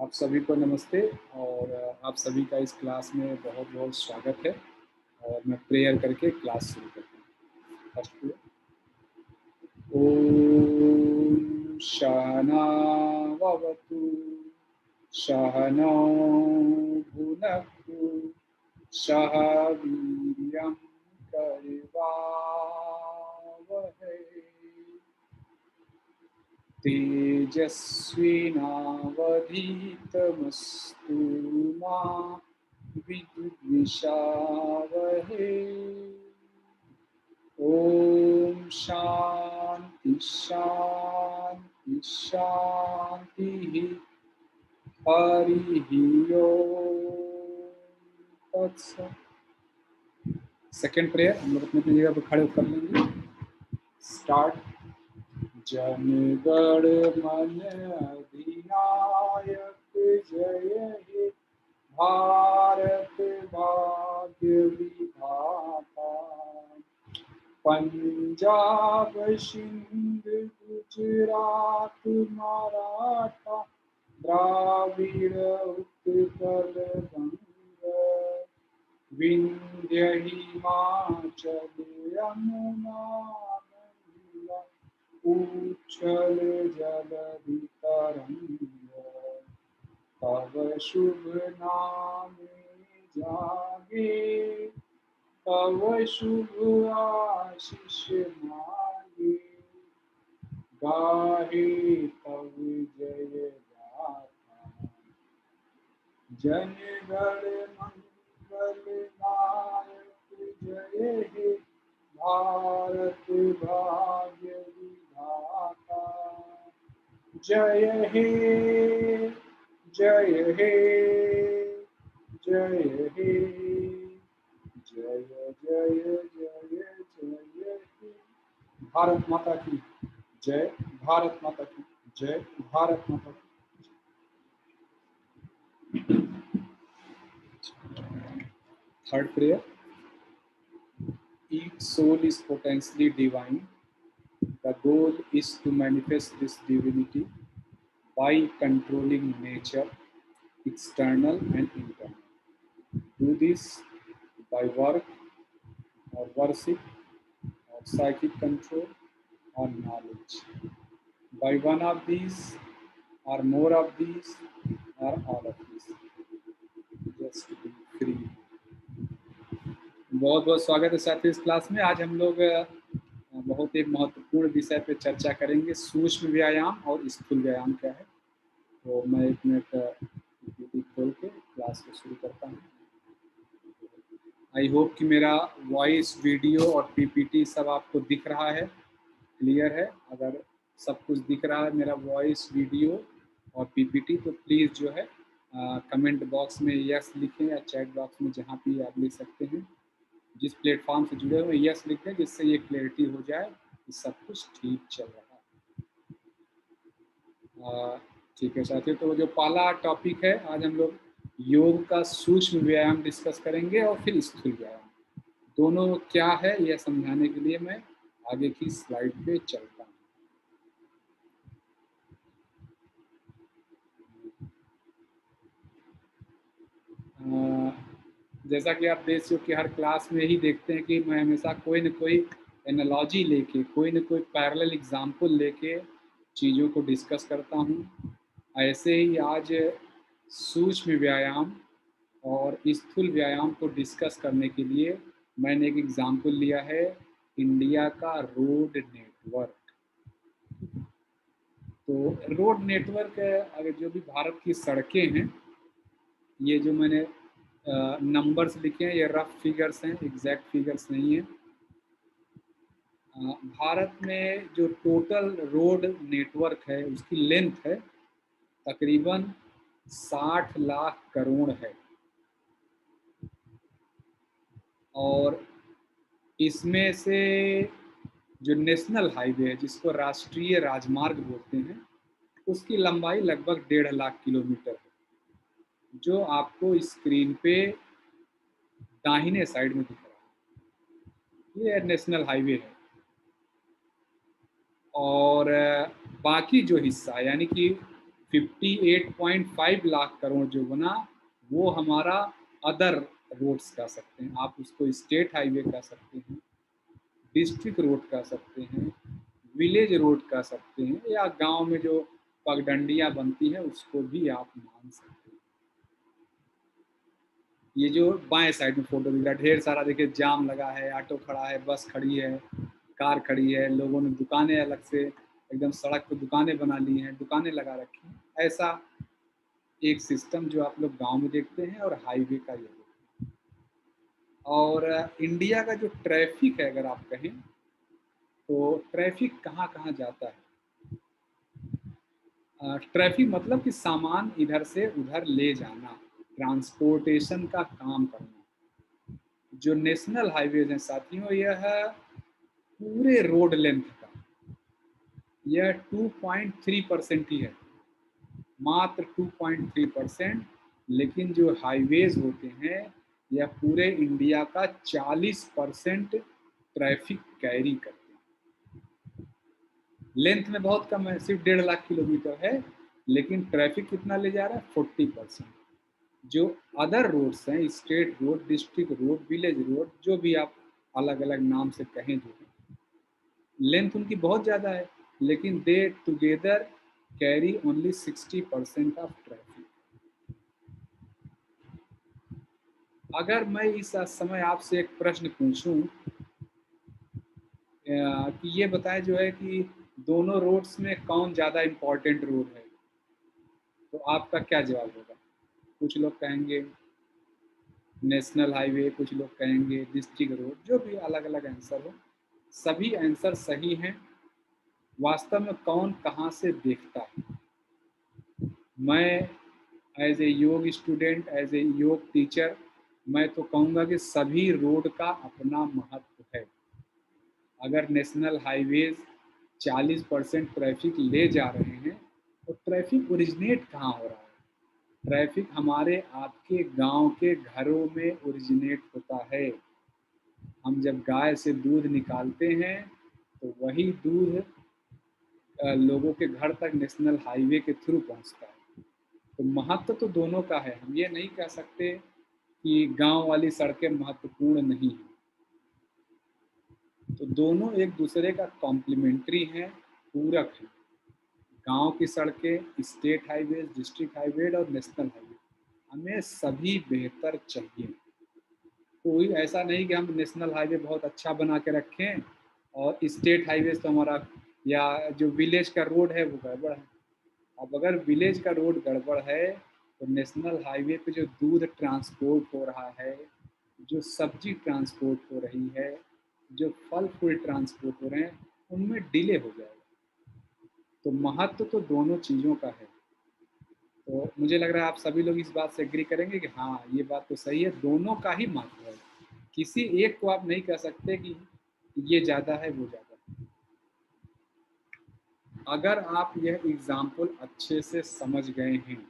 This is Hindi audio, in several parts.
आप सभी को नमस्ते और आप सभी का इस क्लास में बहुत बहुत स्वागत है। और मैं प्रेयर करके क्लास शुरू करता हूँ। First prayer. ओम सहना भवतु सहनौ भुनक्तु सह वीर्यं करवावहै तेजस्विनावधीतमस्तु मा विद्विषावहै। ओम शांति शांति शांति। हरि ओम तत्सत्। सेकेंड प्रेयर हम लोग अपनी जगह पर खड़े कर लेंगे। स्टार्ट। जनगण मन अधिनायक जय हे भारत भाग्य विधाता। पंजाब सिंध गुजरात मराठा द्राविड़ उत्कल बंग विंध्य हिमाचल यमुना गंगा उच्छल जलधि तरंग। तव शुभ नामे जागे तव शुभ आशीष मांगे। गाहे तव जय गाथा जन गण मंगल नायक जय हे भारत भाग्य विधाता। जय हे जय हे जय हे जय जय जय जय हे। भारत माता की जय। भारत माता की जय। भारत माता की। Third prayer. Each soul is potentially divine. The goal is to manifest this divinity by controlling nature, external and internal. Do this by work or worship or psychic control or knowledge. By one of these or more of these or all of these. Just be free. बहुत बहुत स्वागत है साथियों इस क्लास में। आज हम लोग बहुत एक महत्वपूर्ण विषय पे चर्चा करेंगे। सूक्ष्म व्यायाम और स्थूल व्यायाम क्या है। तो मैं एक मिनट खोल के क्लास को शुरू करता हूँ। आई होप कि मेरा वॉइस वीडियो और पीपीटी सब आपको दिख रहा है, क्लियर है। अगर सब कुछ दिख रहा है मेरा वॉइस वीडियो और पीपीटी तो प्लीज़ जो है कमेंट बॉक्स में यस लिखें या चैट बॉक्स में जहाँ भी आप लिख सकते हैं। जिस प्लेटफॉर्म से जुड़े हुए यस लिखें जिससे ये क्लैरिटी हो जाए कि सब कुछ ठीक चल रहा है। ठीक है साथियों, तो जो पहला टॉपिक है आज हम लोग योग का सूक्ष्म व्यायाम डिस्कस करेंगे और फिर स्थूल व्यायाम दोनों क्या है यह समझाने के लिए मैं आगे की स्लाइड पे चलता हूँ। जैसा कि आप देख सकते हो कि हर क्लास में ही देखते हैं कि मैं हमेशा कोई न कोई एनालॉजी लेके कोई न कोई पैरेलल एग्जाम्पल लेके चीज़ों को डिस्कस करता हूँ। ऐसे ही आज सूक्ष्म व्यायाम और स्थूल व्यायाम को डिस्कस करने के लिए मैंने एक एग्जाम्पल लिया है इंडिया का रोड नेटवर्क। तो रोड नेटवर्क अगर जो भी भारत की सड़कें हैं, ये जो मैंने नंबर्स लिखे हैं ये रफ फिगर्स हैं, एग्जैक्ट फिगर्स नहीं है। भारत में जो टोटल रोड नेटवर्क है उसकी लेंथ है तकरीबन 60 लाख करोड़ है। और इसमें से जो नेशनल हाईवे है जिसको राष्ट्रीय राजमार्ग बोलते हैं उसकी लंबाई लगभग 1.5 लाख किलोमीटर है, जो आपको स्क्रीन पे दाहिने साइड में दिख रहा है। ये नेशनल हाईवे है। और बाकी जो हिस्सा यानी कि 58.5 लाख करोड़ जो बना वो हमारा अदर रोड्स कह सकते हैं, आप उसको स्टेट हाईवे कह सकते हैं, डिस्ट्रिक्ट रोड कह सकते हैं, विलेज रोड कह सकते हैं, या गांव में जो पगडंडियां बनती हैं उसको भी आप मान सकते हैं। ये जो बाएं साइड में फोटो दिख रहा है, ढेर सारा देखिए जाम लगा है, ऑटो खड़ा है, बस खड़ी है, कार खड़ी है, लोगों ने दुकानें अलग से एकदम सड़क पे दुकानें बना ली हैं, दुकानें लगा रखी हैं। ऐसा एक सिस्टम जो आप लोग गांव में देखते हैं और हाईवे का ये देखते हैं। और इंडिया का जो ट्रैफिक है अगर आप कहें तो ट्रैफिक कहाँ कहाँ जाता है। ट्रैफिक मतलब कि सामान इधर से उधर ले जाना, ट्रांसपोर्टेशन का काम करना। जो नेशनल हाईवेज हैं साथियों, यह पूरे रोड लेंथ का यह 2.3% ही है, मात्र 2.3%। लेकिन जो हाईवेज होते हैं यह पूरे इंडिया का 40% ट्रैफिक कैरी करते हैं। लेंथ में बहुत कम है, सिर्फ 1.5 लाख किलोमीटर है, लेकिन ट्रैफिक कितना ले जा रहा है, 40%। जो अदर रोड्स हैं, state road, district road, village road, जो भी आप अलग अलग नाम से कहें, जो लेंथ उनकी बहुत ज़्यादा है, लेकिन दे together carry only 60% of traffic. अगर मैं इस समय आपसे एक प्रश्न पूछूं कि ये बताएं जो है कि दोनों रोड्स में कौन ज़्यादा इम्पोर्टेंट रोड है, तो आपका क्या जवाब होगा। कुछ लोग कहेंगे नेशनल हाईवे, कुछ लोग कहेंगे डिस्ट्रिक्ट रोड, जो भी अलग अलग आंसर हो, सभी आंसर सही हैं। वास्तव में कौन कहाँ से देखता है। मैं एज ए योग स्टूडेंट, एज ए योग टीचर, मैं तो कहूँगा कि सभी रोड का अपना महत्व है। अगर नेशनल हाईवेज 40% ट्रैफिक ले जा रहे हैं तो ट्रैफिक ओरिजिनेट कहाँ हो रहा है। ट्रैफिक हमारे आपके गांव के घरों में ओरिजिनेट होता है। हम जब गाय से दूध निकालते हैं तो वही दूध लोगों के घर तक नेशनल हाईवे के थ्रू पहुंचता है। तो महत्व तो दोनों का है, हम ये नहीं कह सकते कि गांव वाली सड़कें महत्वपूर्ण नहीं हैं। तो दोनों एक दूसरे का कॉम्प्लीमेंट्री हैं, पूरक हैं। गांव की सड़कें, स्टेट हाईवे, डिस्ट्रिक्ट हाईवे और नेशनल हाईवे, हमें सभी बेहतर चाहिए। कोई ऐसा नहीं कि हम नेशनल हाईवे बहुत अच्छा बना के रखें और स्टेट हाईवे तो हमारा, या जो विलेज का रोड है वो गड़बड़ है। अब अगर विलेज का रोड गड़बड़ है तो नेशनल हाईवे पे जो दूध ट्रांसपोर्ट हो रहा है, जो सब्जी ट्रांसपोर्ट हो रही है, जो फल फूल ट्रांसपोर्ट हो रहे हैं, उनमें डिले हो जाएगा। तो महत्व तो दोनों चीज़ों का है। तो मुझे लग रहा है आप सभी लोग इस बात से एग्री करेंगे कि हाँ, ये बात तो सही है, दोनों का ही महत्व है। किसी एक को आप नहीं कह सकते कि ये ज़्यादा है वो ज़्यादा है। अगर आप यह एग्जाम्पल अच्छे से समझ गए हैं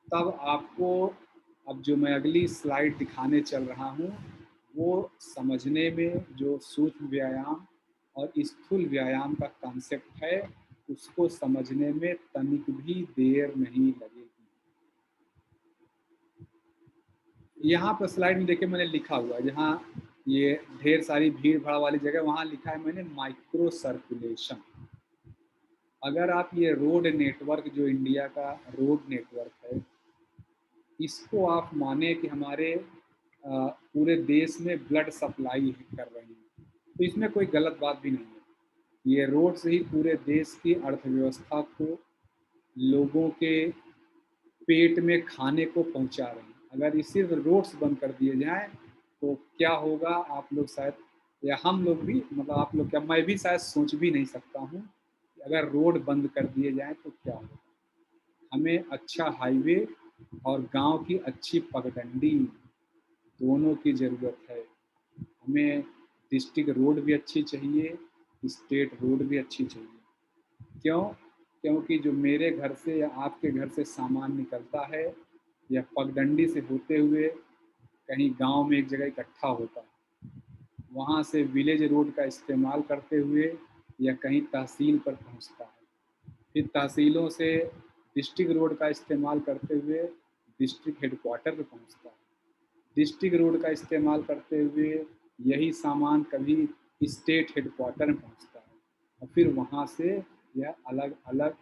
तब आपको अब जो मैं अगली स्लाइड दिखाने चल रहा हूँ वो समझने में जो सूक्ष्म व्यायाम और स्थूल व्यायाम का कॉन्सेप्ट है उसको समझने में तनिक भी देर नहीं लगेगी। यहाँ पर स्लाइड में देखिए मैंने लिखा हुआ है, जहाँ ये ढेर सारी भीड़ भाड़ वाली जगह वहाँ लिखा है मैंने माइक्रो सर्कुलेशन। अगर आप ये रोड नेटवर्क, जो इंडिया का रोड नेटवर्क है, इसको आप माने कि हमारे पूरे देश में ब्लड सप्लाई कर रहे हैं, तो इसमें कोई गलत बात भी नहीं है। ये रोड से ही पूरे देश की अर्थव्यवस्था को, लोगों के पेट में खाने को पहुंचा रहे हैं। अगर ये सिर्फ रोड्स बंद कर दिए जाएं तो क्या होगा, आप लोग शायद, या हम लोग भी, मतलब आप लोग क्या, मैं भी शायद सोच भी नहीं सकता हूँ कि अगर रोड बंद कर दिए जाएं तो क्या होगा। हमें अच्छा हाईवे और गांव की अच्छी पगडंडी दोनों की ज़रूरत है। हमें डिस्ट्रिक्ट रोड भी अच्छी चाहिए, स्टेट रोड भी अच्छी चाहिए। क्यों? क्योंकि जो मेरे घर से या आपके घर से सामान निकलता है या पगडंडी से होते हुए कहीं गांव में एक जगह इकट्ठा होता है, वहाँ से विलेज रोड का इस्तेमाल करते हुए या कहीं तहसील पर पहुँचता है, फिर तहसीलों से डिस्ट्रिक्ट रोड का इस्तेमाल करते हुए डिस्ट्रिक्ट हेडक्वार्टर पे पहुंचता है। डिस्ट्रिक्ट रोड का इस्तेमाल करते हुए यही सामान कभी स्टेट हेडक्वार्टर में पहुंचता है और फिर वहां से यह अलग अलग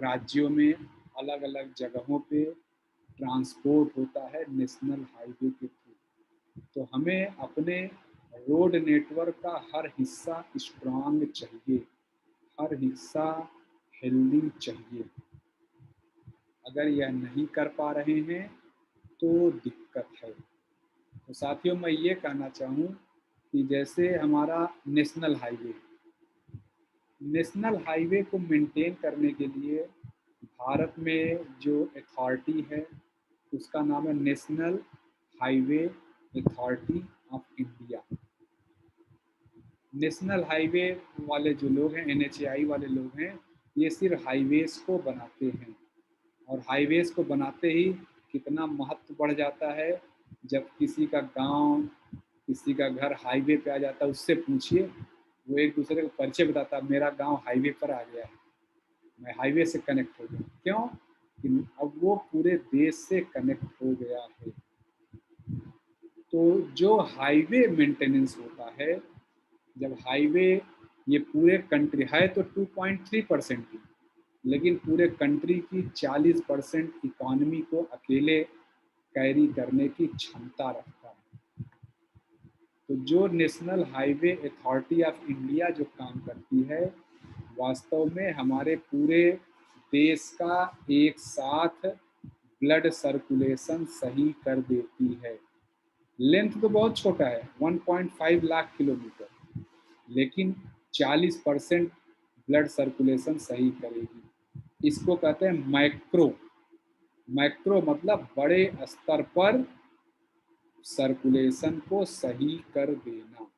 राज्यों में अलग अलग जगहों पे ट्रांसपोर्ट होता है नेशनल हाईवे के थ्रू। तो हमें अपने रोड नेटवर्क का हर हिस्सा स्ट्रांग चाहिए, हर हिस्सा हेल्दी चाहिए। अगर यह नहीं कर पा रहे हैं तो दिक्कत है। तो साथियों, मैं ये कहना चाहूँ कि जैसे हमारा नेशनल हाईवे को मेंटेन करने के लिए भारत में जो अथॉरिटी है उसका नाम है national highway authority of India. National highway वाले जो लोग हैं, NHAI वाले लोग हैं, ये सिर्फ हाईवेज को बनाते हैं। और हाईवेज को बनाते ही कितना महत्व बढ़ जाता है। जब किसी का गांव, किसी का घर हाईवे पे आ जाता है, उससे पूछिए, वो एक दूसरे को परिचय बताता है, मेरा गांव हाईवे पर आ गया है, मैं हाईवे से कनेक्ट हो गया। क्यों? कि अब वो पूरे देश से कनेक्ट हो गया है। तो जो हाईवे मेंटेनेंस होता है, जब हाईवे ये पूरे कंट्री है तो 2.3% की, लेकिन पूरे कंट्री की 40% इकॉनमी को अकेले कैरी करने की क्षमता रखता है। तो जो national highway authority of India जो काम करती है, वास्तव में हमारे पूरे देश का एक साथ ब्लड सर्कुलेशन सही कर देती है। लेंथ तो बहुत छोटा है, 1.5 लाख किलोमीटर, लेकिन 40% ब्लड सर्कुलेशन सही करेगी। इसको कहते हैं मैक्रो। मैक्रो मतलब बड़े स्तर पर सर्कुलेशन को सही कर देना।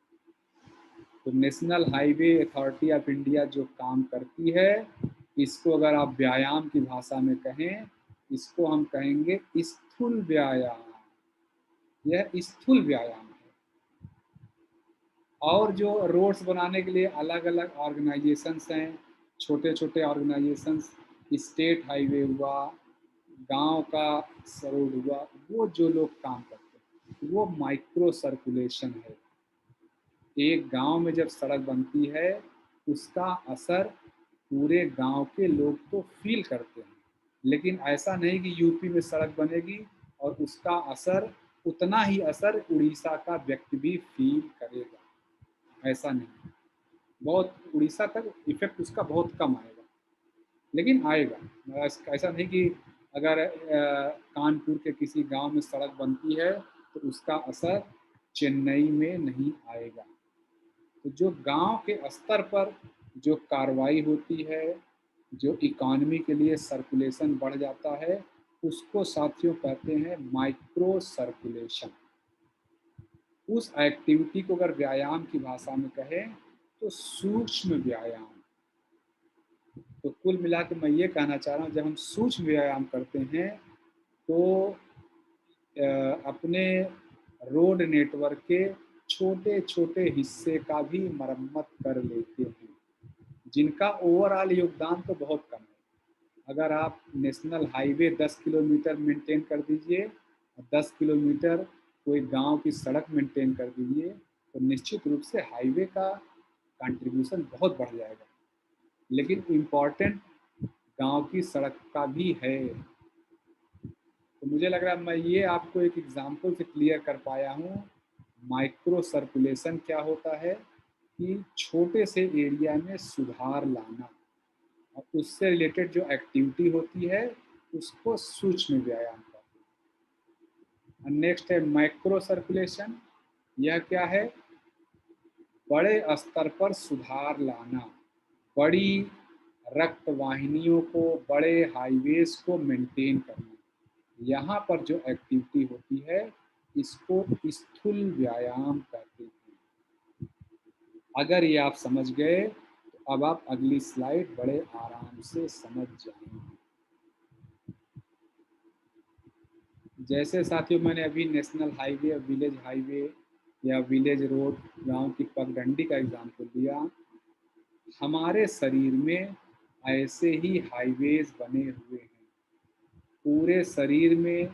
तो national highway authority of India जो काम करती है, इसको अगर आप व्यायाम की भाषा में कहें, इसको हम कहेंगे स्थूल व्यायाम। यह स्थूल व्यायाम है। और जो रोड्स बनाने के लिए अलग अलग ऑर्गेनाइजेशंस हैं, छोटे छोटे ऑर्गेनाइजेशंस, स्टेट हाईवे हुआ, गांव का रोड हुआ, वो जो लोग काम करते हैं वो माइक्रो सर्कुलेशन है। एक गांव में जब सड़क बनती है, उसका असर पूरे गांव के लोग तो फील करते हैं, लेकिन ऐसा नहीं कि यूपी में सड़क बनेगी और उसका असर, उतना ही असर उड़ीसा का व्यक्ति भी फील करेगा। ऐसा नहीं, बहुत उड़ीसा तक इफेक्ट उसका बहुत कम आएगा, लेकिन आएगा। ऐसा नहीं कि अगर कानपुर के किसी गांव में सड़क बनती है तो उसका असर चेन्नई में नहीं आएगा। तो जो गांव के स्तर पर जो कार्रवाई होती है, जो इकॉनमी के लिए सर्कुलेशन बढ़ जाता है, उसको साथियों कहते हैं माइक्रो सर्कुलेशन। उस एक्टिविटी को अगर व्यायाम की भाषा में कहें तो सूक्ष्म व्यायाम। तो कुल मिला के मैं ये कहना चाह रहा हूँ, जब हम सूक्ष्म व्यायाम करते हैं तो अपने रोड नेटवर्क के छोटे छोटे हिस्से का भी मरम्मत कर लेते हैं, जिनका ओवरऑल योगदान तो बहुत कम है। अगर आप नेशनल हाईवे 10 किलोमीटर मेंटेन कर दीजिए और 10 किलोमीटर कोई गांव की सड़क मेंटेन कर दीजिए, तो निश्चित रूप से हाईवे का कंट्रीब्यूशन बहुत बढ़ जाएगा। लेकिन इम्पॉर्टेंट गांव की सड़क का भी है। तो मुझे लग रहा है मैं ये आपको एक एग्जाम्पल से क्लियर कर पाया हूँ माइक्रो सर्कुलेशन क्या होता है, कि छोटे से एरिया में सुधार लाना और उससे रिलेटेड जो एक्टिविटी होती है उसको सूक्ष्म व्यायाम कहते हैं। नेक्स्ट है माइक्रो सर्कुलेशन। यह क्या है? बड़े स्तर पर सुधार लाना, बड़ी रक्त वाहिनियों को, बड़े हाईवेज को मेंटेन करना। यहाँ पर जो एक्टिविटी होती है इसको स्थूल व्यायाम कहते हैं। अगर ये आप समझ गए तो अब आप अगली स्लाइड बड़े आराम से समझ जाएंगे। जैसे साथियों, मैंने अभी नेशनल हाईवे और विलेज हाईवे या विलेज रोड, गांव की पगडंडी का एग्जाम्पल दिया। हमारे शरीर में ऐसे ही हाईवेज बने हुए हैं पूरे शरीर में।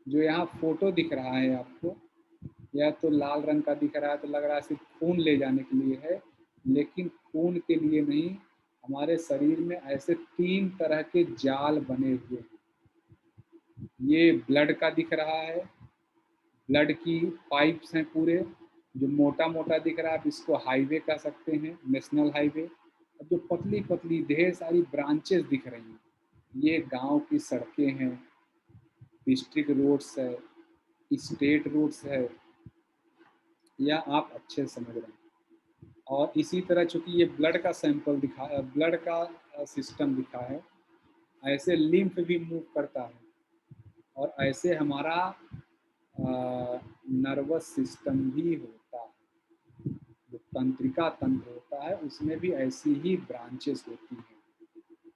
जो यहाँ फोटो दिख रहा है आपको, या तो लाल रंग का दिख रहा है तो लग रहा है सिर्फ खून ले जाने के लिए है, लेकिन खून के लिए नहीं। हमारे शरीर में ऐसे 3 तरह के जाल बने हुए हैं। ये ब्लड का दिख रहा है, ब्लड की पाइप्स हैं पूरे, जो मोटा मोटा दिख रहा है, आप इसको हाईवे कह सकते हैं, नेशनल हाईवे। और जो पतली पतली ढेर सारी ब्रांचेस दिख रही हैं, ये गांव की सड़कें हैं, डिस्ट्रिक्ट रोड्स है, स्टेट रोड्स है, या आप अच्छे से समझ रहे हैं। और इसी तरह चूंकि ये ब्लड का सैंपल दिखा, ब्लड का सिस्टम दिखा है, ऐसे लिम्फ भी मूव करता है, और ऐसे हमारा नर्वस सिस्टम भी होता है। जो तंत्रिका तंत्र होता है उसमें भी ऐसी ही ब्रांचेस होती हैं।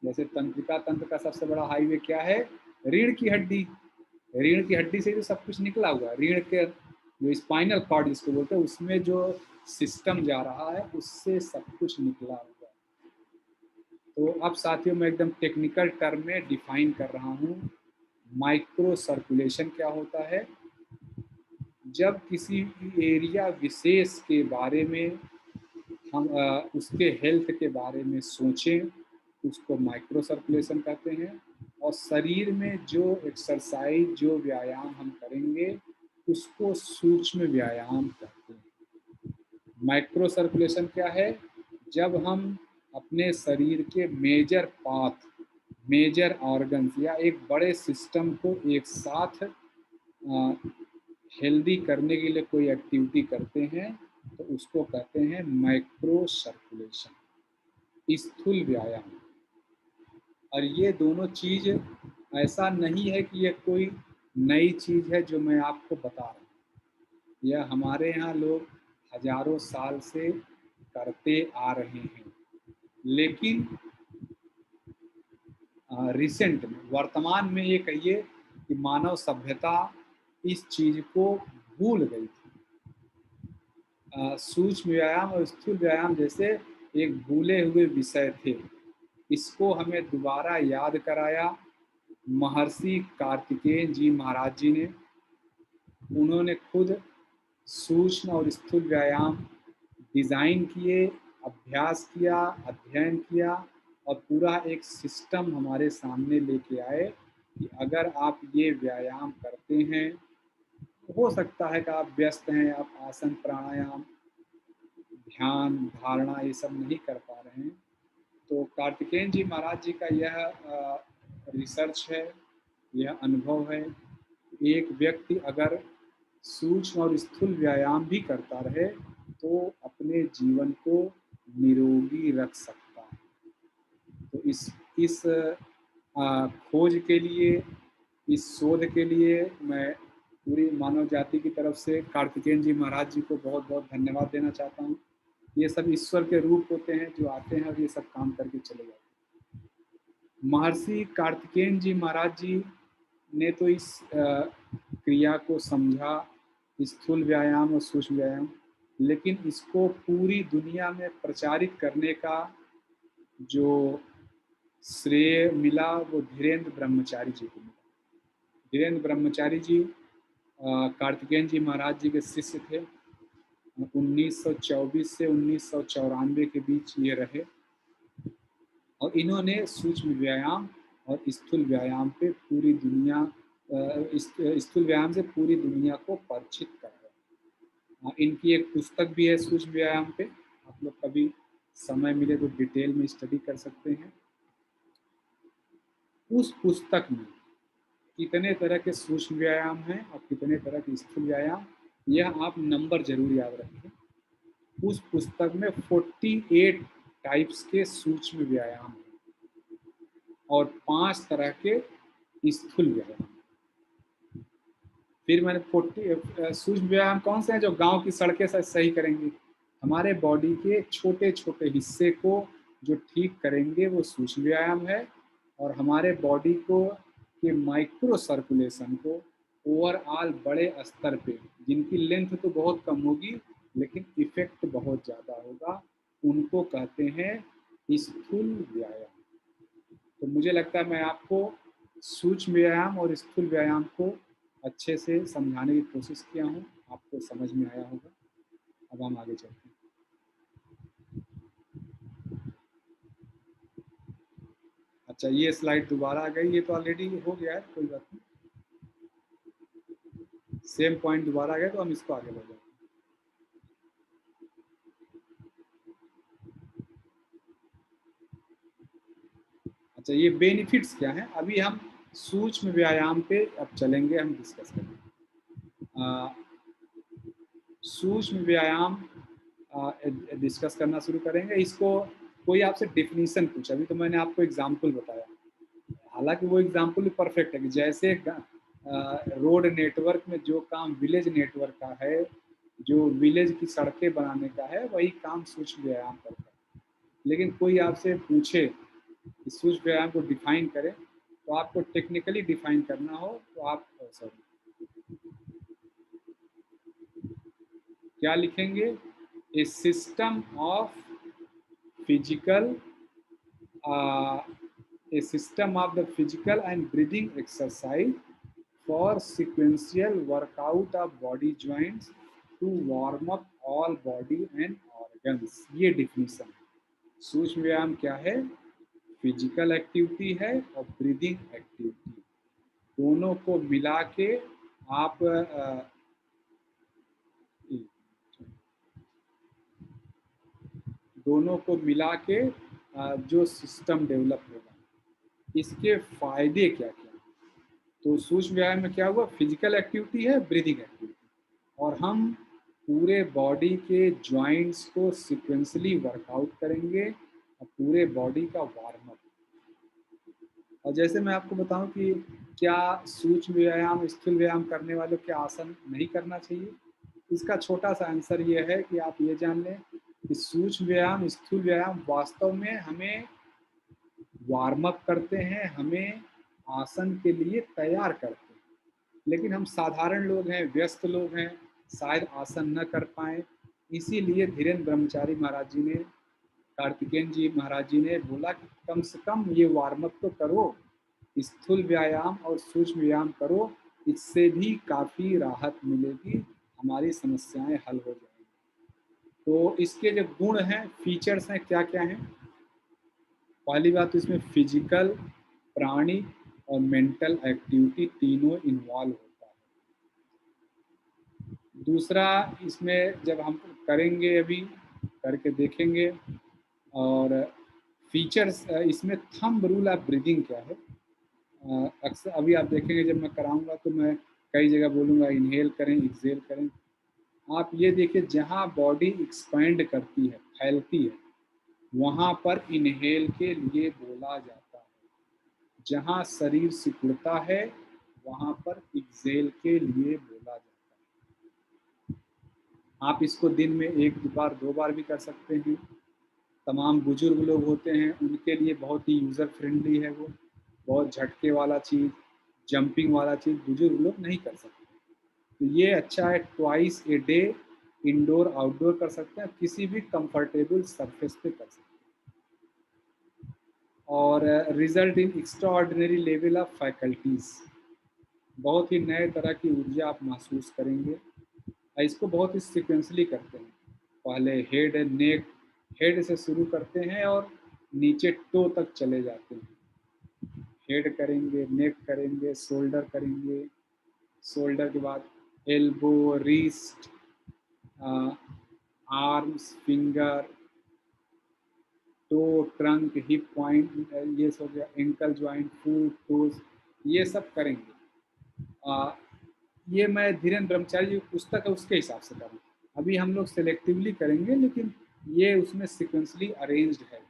जैसे तंत्रिका तंत्र का सबसे बड़ा हाईवे क्या है? रीढ़ की हड्डी। रीढ़ की हड्डी से तो सब कुछ निकला हुआ है। रीढ़ के जो स्पाइनल कॉर्ड जिसको बोलते हैं, उसमें जो सिस्टम जा रहा है उससे सब कुछ निकला हुआ है। तो अब साथियों मैं एकदम टेक्निकल टर्म में डिफाइन कर रहा हूँ। माइक्रो सर्कुलेशन क्या होता है? जब किसी एरिया विशेष के बारे में हम उसके हेल्थ के बारे में सोचें, उसको माइक्रो सर्कुलेशन कहते हैं। और शरीर में जो एक्सरसाइज, जो व्यायाम हम करेंगे, उसको सूक्ष्म व्यायाम कहते हैं। माइक्रो सर्कुलेशन क्या है? जब हम अपने शरीर के मेजर पार्ट, मेजर ऑर्गन्स या एक बड़े सिस्टम को एक साथ हेल्दी करने के लिए कोई एक्टिविटी करते हैं, तो उसको कहते हैं माइक्रो सर्कुलेशन, स्थूल व्यायाम। और ये दोनों चीज़ ऐसा नहीं है कि ये कोई नई चीज़ है जो मैं आपको बता रहा हूँ। यह हमारे यहाँ लोग हजारों साल से करते आ रहे हैं, लेकिन रिसेंट में, वर्तमान में ये कहिए कि मानव सभ्यता इस चीज़ को भूल गई थी। सूक्ष्म व्यायाम और स्थूल व्यायाम जैसे एक भूले हुए विषय थे, इसको हमें दोबारा याद कराया महर्षि कार्तिकेय जी महाराज जी ने। उन्होंने खुद सूक्ष्म और स्थूल व्यायाम डिज़ाइन किए, अभ्यास किया, अध्ययन किया, और पूरा एक सिस्टम हमारे सामने लेके आए कि अगर आप ये व्यायाम करते हैं, हो सकता है कि आप व्यस्त हैं, आप आसन, प्राणायाम, ध्यान, धारणा ये सब नहीं कर पा रहे हैं। तो कार्तिकेय जी महाराज जी का यह रिसर्च है, यह अनुभव है। एक व्यक्ति अगर सूक्ष्म और स्थूल व्यायाम भी करता रहे तो अपने जीवन को निरोगी रख सकता है। तो इस खोज के लिए, इस शोध के लिए मैं पूरी मानव जाति की तरफ से कार्तिकेय जी महाराज जी को बहुत बहुत धन्यवाद देना चाहता हूँ। ये सब ईश्वर के रूप होते हैं जो आते हैं और ये सब काम करके चले जाते हैं। महर्षि कार्तिकेय जी महाराज जी ने तो इस क्रिया को समझा, स्थूल व्यायाम और सूक्ष्म व्यायाम, लेकिन इसको पूरी दुनिया में प्रचारित करने का जो श्रेय मिला वो धीरेन्द्र ब्रह्मचारी जी को मिला। धीरेन्द्र ब्रह्मचारी जी कार्तिकेय जी महाराज जी के शिष्य थे। 1924 से 1994 के बीच ये रहे, और इन्होंने सूक्ष्म व्यायाम और स्थूल व्यायाम पे पूरी दुनिया, स्थूल व्यायाम से पूरी दुनिया को परिचित कराया। इनकी एक पुस्तक भी है सूक्ष्म व्यायाम पे, आप लोग कभी समय मिले तो डिटेल में स्टडी कर सकते हैं। उस पुस्तक में कितने तरह के सूक्ष्म व्यायाम हैं और कितने तरह के स्थूल व्यायाम, यह आप नंबर जरूर याद रखें। उस पुस्तक में 48 टाइप्स के सूक्ष्म व्यायाम हैं और 5 तरह के स्थूल व्यायाम। फिर मैंने 40 सूक्ष्म व्यायाम कौन से हैं? जो गांव की सड़कें सही करेंगे, हमारे बॉडी के छोटे छोटे हिस्से को जो ठीक करेंगे वो सूक्ष्म व्यायाम है। और हमारे बॉडी को के माइक्रो सर्कुलेशन को ओवरऑल बड़े स्तर पे, जिनकी लेंथ तो बहुत कम होगी लेकिन इफेक्ट बहुत ज़्यादा होगा, उनको कहते हैं स्थूल व्यायाम। तो मुझे लगता है मैं आपको सूक्ष्म व्यायाम और स्थूल व्यायाम को अच्छे से समझाने की कोशिश किया हूँ, आपको समझ में आया होगा। अब हम आगे चलते हैं। अच्छा, ये स्लाइड दोबारा आ गई, ये तो ऑलरेडी हो गया है, कोई बात नहीं, सेम पॉइंट दोबारा आ गया तो हम इसको आगे बढ़ जाएंगे। अच्छा, ये बेनिफिट्स क्या हैं, अभी हम सूक्ष्म व्यायाम पे अब चलेंगे, हम डिस्कस करेंगे। सूक्ष्म व्यायाम डिस्कस करना शुरू करेंगे। इसको कोई आपसे डेफिनेशन पूछा, अभी तो मैंने आपको एग्जाम्पल बताया, हालांकि वो एग्जाम्पल भी परफेक्ट है कि जैसे रोड नेटवर्क में जो काम विलेज नेटवर्क का है, जो विलेज की सड़कें बनाने का है, वही काम सूक्ष्म व्यायाम करता है। लेकिन कोई आपसे पूछे कि सूक्ष्म व्यायाम को डिफाइन करें, तो आपको टेक्निकली डिफाइन करना हो तो आप सॉरी क्या लिखेंगे, a system of physical a system of the physical and breathing exercise for sequential workout of body joints to warm up all body and organs। ये डिफिनीशन है। सूक्ष्म व्यायाम क्या है, फिजिकल एक्टिविटी है और ब्रीदिंग एक्टिविटी, दोनों को मिला के आप दोनों को मिला के जो सिस्टम डेवलप होगा, इसके फायदे क्या क्या। तो सूक्ष्म व्यायाम में क्या हुआ, फिजिकल एक्टिविटी है, ब्रीदिंग एक्टिविटी, और हम पूरे बॉडी के जॉइंट्स को सिक्वेंसली वर्कआउट करेंगे और पूरे बॉडी का वार्म अप। और जैसे मैं आपको बताऊं कि क्या सूक्ष्म व्यायाम स्थूल व्यायाम करने वालों के आसन नहीं करना चाहिए, इसका छोटा सा आंसर ये है कि आप ये जान लें कि सूक्ष्म व्यायाम स्थूल व्यायाम वास्तव में हमें वार्म अप करते हैं, हमें आसन के लिए तैयार करते हैं। लेकिन हम साधारण लोग हैं, व्यस्त लोग हैं, शायद आसन न कर पाए, इसीलिए धीरेन्द्र ब्रह्मचारी महाराज जी ने, कार्तिकेय जी महाराज जी ने बोला कि कम से कम ये वार्म अप तो करो, स्थूल व्यायाम और सूक्ष्म व्यायाम करो, इससे भी काफ़ी राहत मिलेगी, हमारी समस्याएं हल हो जाएंगी। तो इसके जो गुण हैं, फीचर्स हैं, क्या क्या हैं। पहली बात तो इसमें फिजिकल, प्राणिक और मेंटल एक्टिविटी तीनों इन्वॉल्व होता है। दूसरा, इसमें जब हम करेंगे, अभी करके देखेंगे, और फीचर्स इसमें थंब रूल ऑफ ब्रीदिंग क्या है। अक्सर अभी आप देखेंगे जब मैं कराऊंगा तो मैं कई जगह बोलूँगा इनहेल करें, एक्सहेल करें। आप ये देखिए, जहाँ बॉडी एक्सपैंड करती है, फैलती है, वहाँ पर इनहेल के लिए बोला जाता है, जहाँ शरीर सिकुड़ता है वहाँ पर एक्सहेल के लिए बोला जाता है। आप इसको दिन में 1 बार 2 बार भी कर सकते हैं। तमाम बुजुर्ग लोग होते हैं, उनके लिए बहुत ही यूज़र फ्रेंडली है वो, बहुत झटके वाला चीज़, जंपिंग वाला चीज़ बुजुर्ग लोग नहीं कर सकते। तो ये अच्छा है, twice a day indoor outdoor कर सकते हैं, किसी भी कंफर्टेबल सरफेस पे कर सकते हैं। और result in extra ordinary level of faculties, बहुत ही नए तरह की ऊर्जा आप महसूस करेंगे। इसको बहुत ही सिक्वेंसली करते हैं, पहले हेड एंड नेक, हेड से शुरू करते हैं और नीचे टो तक चले जाते हैं। हेड करेंगे, नेक करेंगे, शोल्डर करेंगे, शोल्डर के बाद elbow, wrist, arms, finger, toe, trunk, hip point, ये सब हो गया, एंकल ज्वाइंट, फुट, टोज, ये सब करेंगे। ये मैं धीरेन्द्र ब्रह्मचारी जी की पुस्तक है उसके हिसाब से करूँ, अभी हम लोग सेलेक्टिवली करेंगे, लेकिन ये उसमें सिक्वेंसली अरेंज्ड है।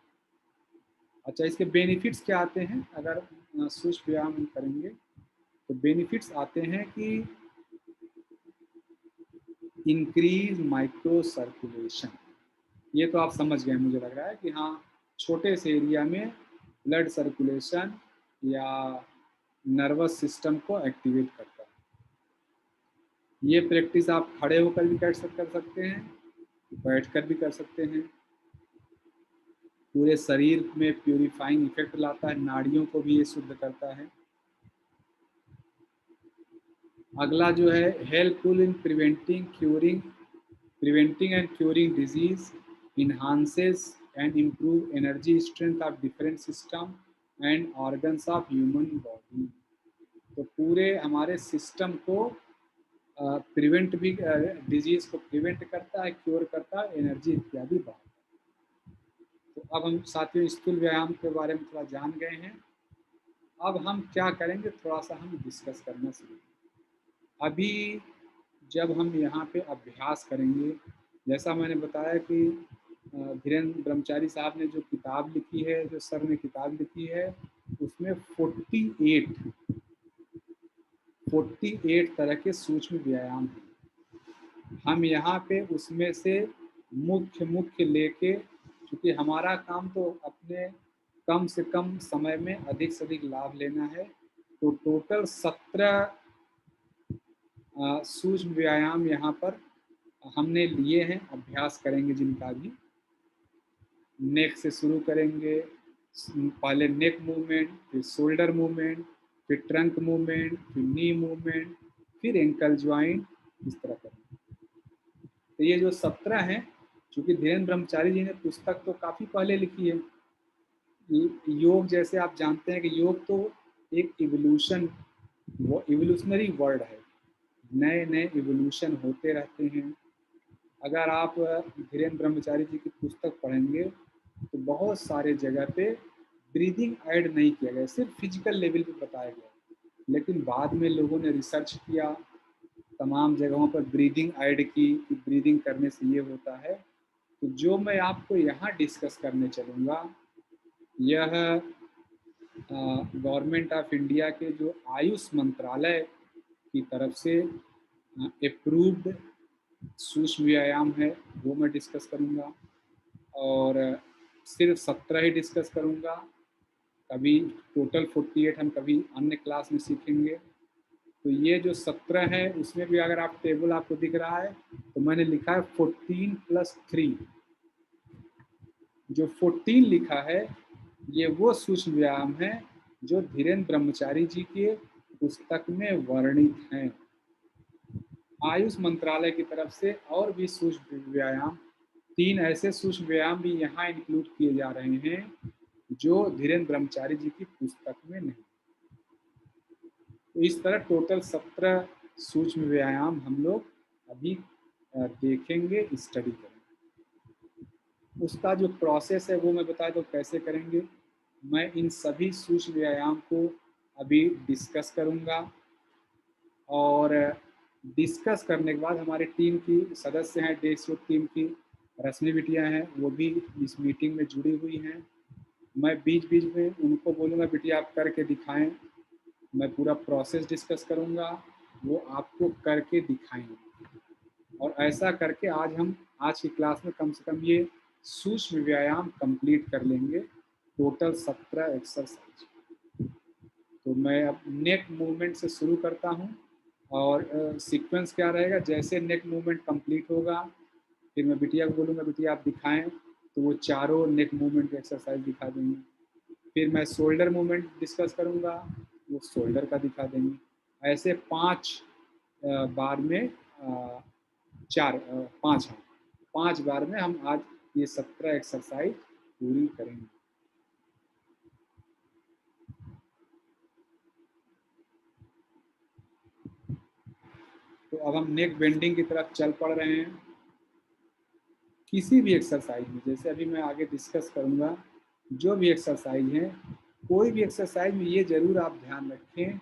अच्छा, इसके बेनिफिट्स क्या आते हैं अगर सूक्ष्म व्यायाम करेंगे, तो बेनिफिट्स आते हैं कि इंक्रीज माइक्रो सर्कुलेशन। ये तो आप समझ गए, मुझे लग रहा है कि हाँ, छोटे से एरिया में ब्लड सर्कुलेशन या नर्वस सिस्टम को एक्टिवेट करता है। ये प्रैक्टिस आप खड़े होकर भी कर सकते हैं, बैठकर भी कर सकते हैं। पूरे शरीर में प्यूरिफाइंग इफेक्ट लाता है, नाड़ियों को भी ये शुद्ध करता है। अगला जो है helpful in preventing and curing disease, enhances and improve energy strength of different system and organs of human body। तो पूरे हमारे सिस्टम को प्रिवेंट भी, डिजीज को प्रिवेंट करता है, क्योर करता है, एनर्जी इत्यादि बढ़ाता है। तो अब हम साथियों स्थूल व्यायाम के बारे में थोड़ा जान गए हैं। अब हम क्या करेंगे, थोड़ा सा हम डिस्कस करना शुरू। अभी जब हम यहाँ पे अभ्यास करेंगे, जैसा मैंने बताया कि धीरेन्द्र ब्रह्मचारी साहब ने जो किताब लिखी है, जो सर ने किताब लिखी है, उसमें 48 तरह के सूक्ष्म व्यायाम हैं। हम यहाँ पे उसमें से मुख्य लेके, क्योंकि हमारा काम तो अपने कम से कम समय में अधिक से अधिक लाभ लेना है, तो टोटल 17 सूक्ष्म व्यायाम यहाँ पर हमने लिए हैं, अभ्यास करेंगे जिनका भी। नेक से शुरू करेंगे, पहले नेक मूवमेंट, फिर शोल्डर मूवमेंट, फिर ट्रंक मूवमेंट, फिर नी मूवमेंट, फिर एंकल ज्वाइंट, इस तरह करेंगे। तो ये जो 17 हैं, चूँकि धीरेन्द्र ब्रह्मचारी जी ने पुस्तक तो काफ़ी पहले लिखी है। योग जैसे आप जानते हैं कि योग तो एक इवोल्यूशनरी वर्ड है, नए नए इवोल्यूशन होते रहते हैं। अगर आप धीरेन्द्र ब्रह्मचारी जी की पुस्तक पढ़ेंगे तो बहुत सारे जगह पे ब्रीदिंग ऐड नहीं किया गया, सिर्फ फिजिकल लेवल पे बताया गया, लेकिन बाद में लोगों ने रिसर्च किया, तमाम जगहों पर ब्रीदिंग ऐड की कि ब्रीदिंग करने से ये होता है। तो जो मैं आपको यहाँ डिस्कस करने चलूँगा, यह गवर्नमेंट ऑफ इंडिया के जो आयुष मंत्रालय की तरफ से अप्रूव्ड सूक्ष्म व्यायाम है, वो मैं डिस्कस करूँगा। और सिर्फ 17 ही डिस्कस करूँगा, कभी टोटल 48 हम कभी अन्य क्लास में सीखेंगे। तो ये जो 17 है, उसमें भी अगर आप टेबल आपको दिख रहा है तो मैंने लिखा है 14+3। जो 14 लिखा है ये वो सूक्ष्म व्यायाम है जो धीरेन्द्र ब्रह्मचारी जी के पुस्तक में वर्णित हैं। आयुष मंत्रालय की तरफ से और भी सूक्ष्म व्यायाम, 3 ऐसे सूक्ष्म व्यायाम भी यहाँ इंक्लूड किए जा रहे हैं जो धीरेन्द्र ब्रह्मचारी जी की पुस्तक में नहीं। तो इस तरह टोटल 17 सूक्ष्म व्यायाम हम लोग अभी देखेंगे, स्टडी करेंगे। उसका जो प्रोसेस है वो मैं बता दूँ कैसे करेंगे। मैं इन सभी सूक्ष्म व्यायाम को अभी डिस्कस करूँगा, और डिस्कस करने के बाद हमारी टीम की सदस्य हैं, डेस्क टीम की रश्मि बिटिया हैं, वो भी इस मीटिंग में जुड़ी हुई हैं। मैं बीच बीच में उनको बोलूँगा बिटिया आप करके दिखाएं, मैं पूरा प्रोसेस डिस्कस करूँगा, वो आपको करके दिखाएंगे। और ऐसा करके आज की क्लास में कम से कम ये सूक्ष्म व्यायाम कंप्लीट कर लेंगे, टोटल 17 एक्सरसाइज। तो मैं अब नेक मूवमेंट से शुरू करता हूँ, और सीक्वेंस क्या रहेगा, जैसे नेक मूवमेंट कंप्लीट होगा फिर मैं बिटिया को बोलूँगा बिटिया आप दिखाएं, तो वो चारों नेक मूवमेंट की एक्सरसाइज दिखा देंगे। फिर मैं शोल्डर मूवमेंट डिस्कस करूँगा, वो शोल्डर का दिखा देंगे। ऐसे 5 बार में 5 बार में हम आज ये 17 एक्सरसाइज पूरी करेंगे। तो अब हम नेक बेंडिंग की तरफ चल पड़ रहे हैं। किसी भी एक्सरसाइज में, जैसे अभी मैं आगे डिस्कस करूँगा, जो भी एक्सरसाइज है, कोई भी एक्सरसाइज में ये ज़रूर आप ध्यान रखें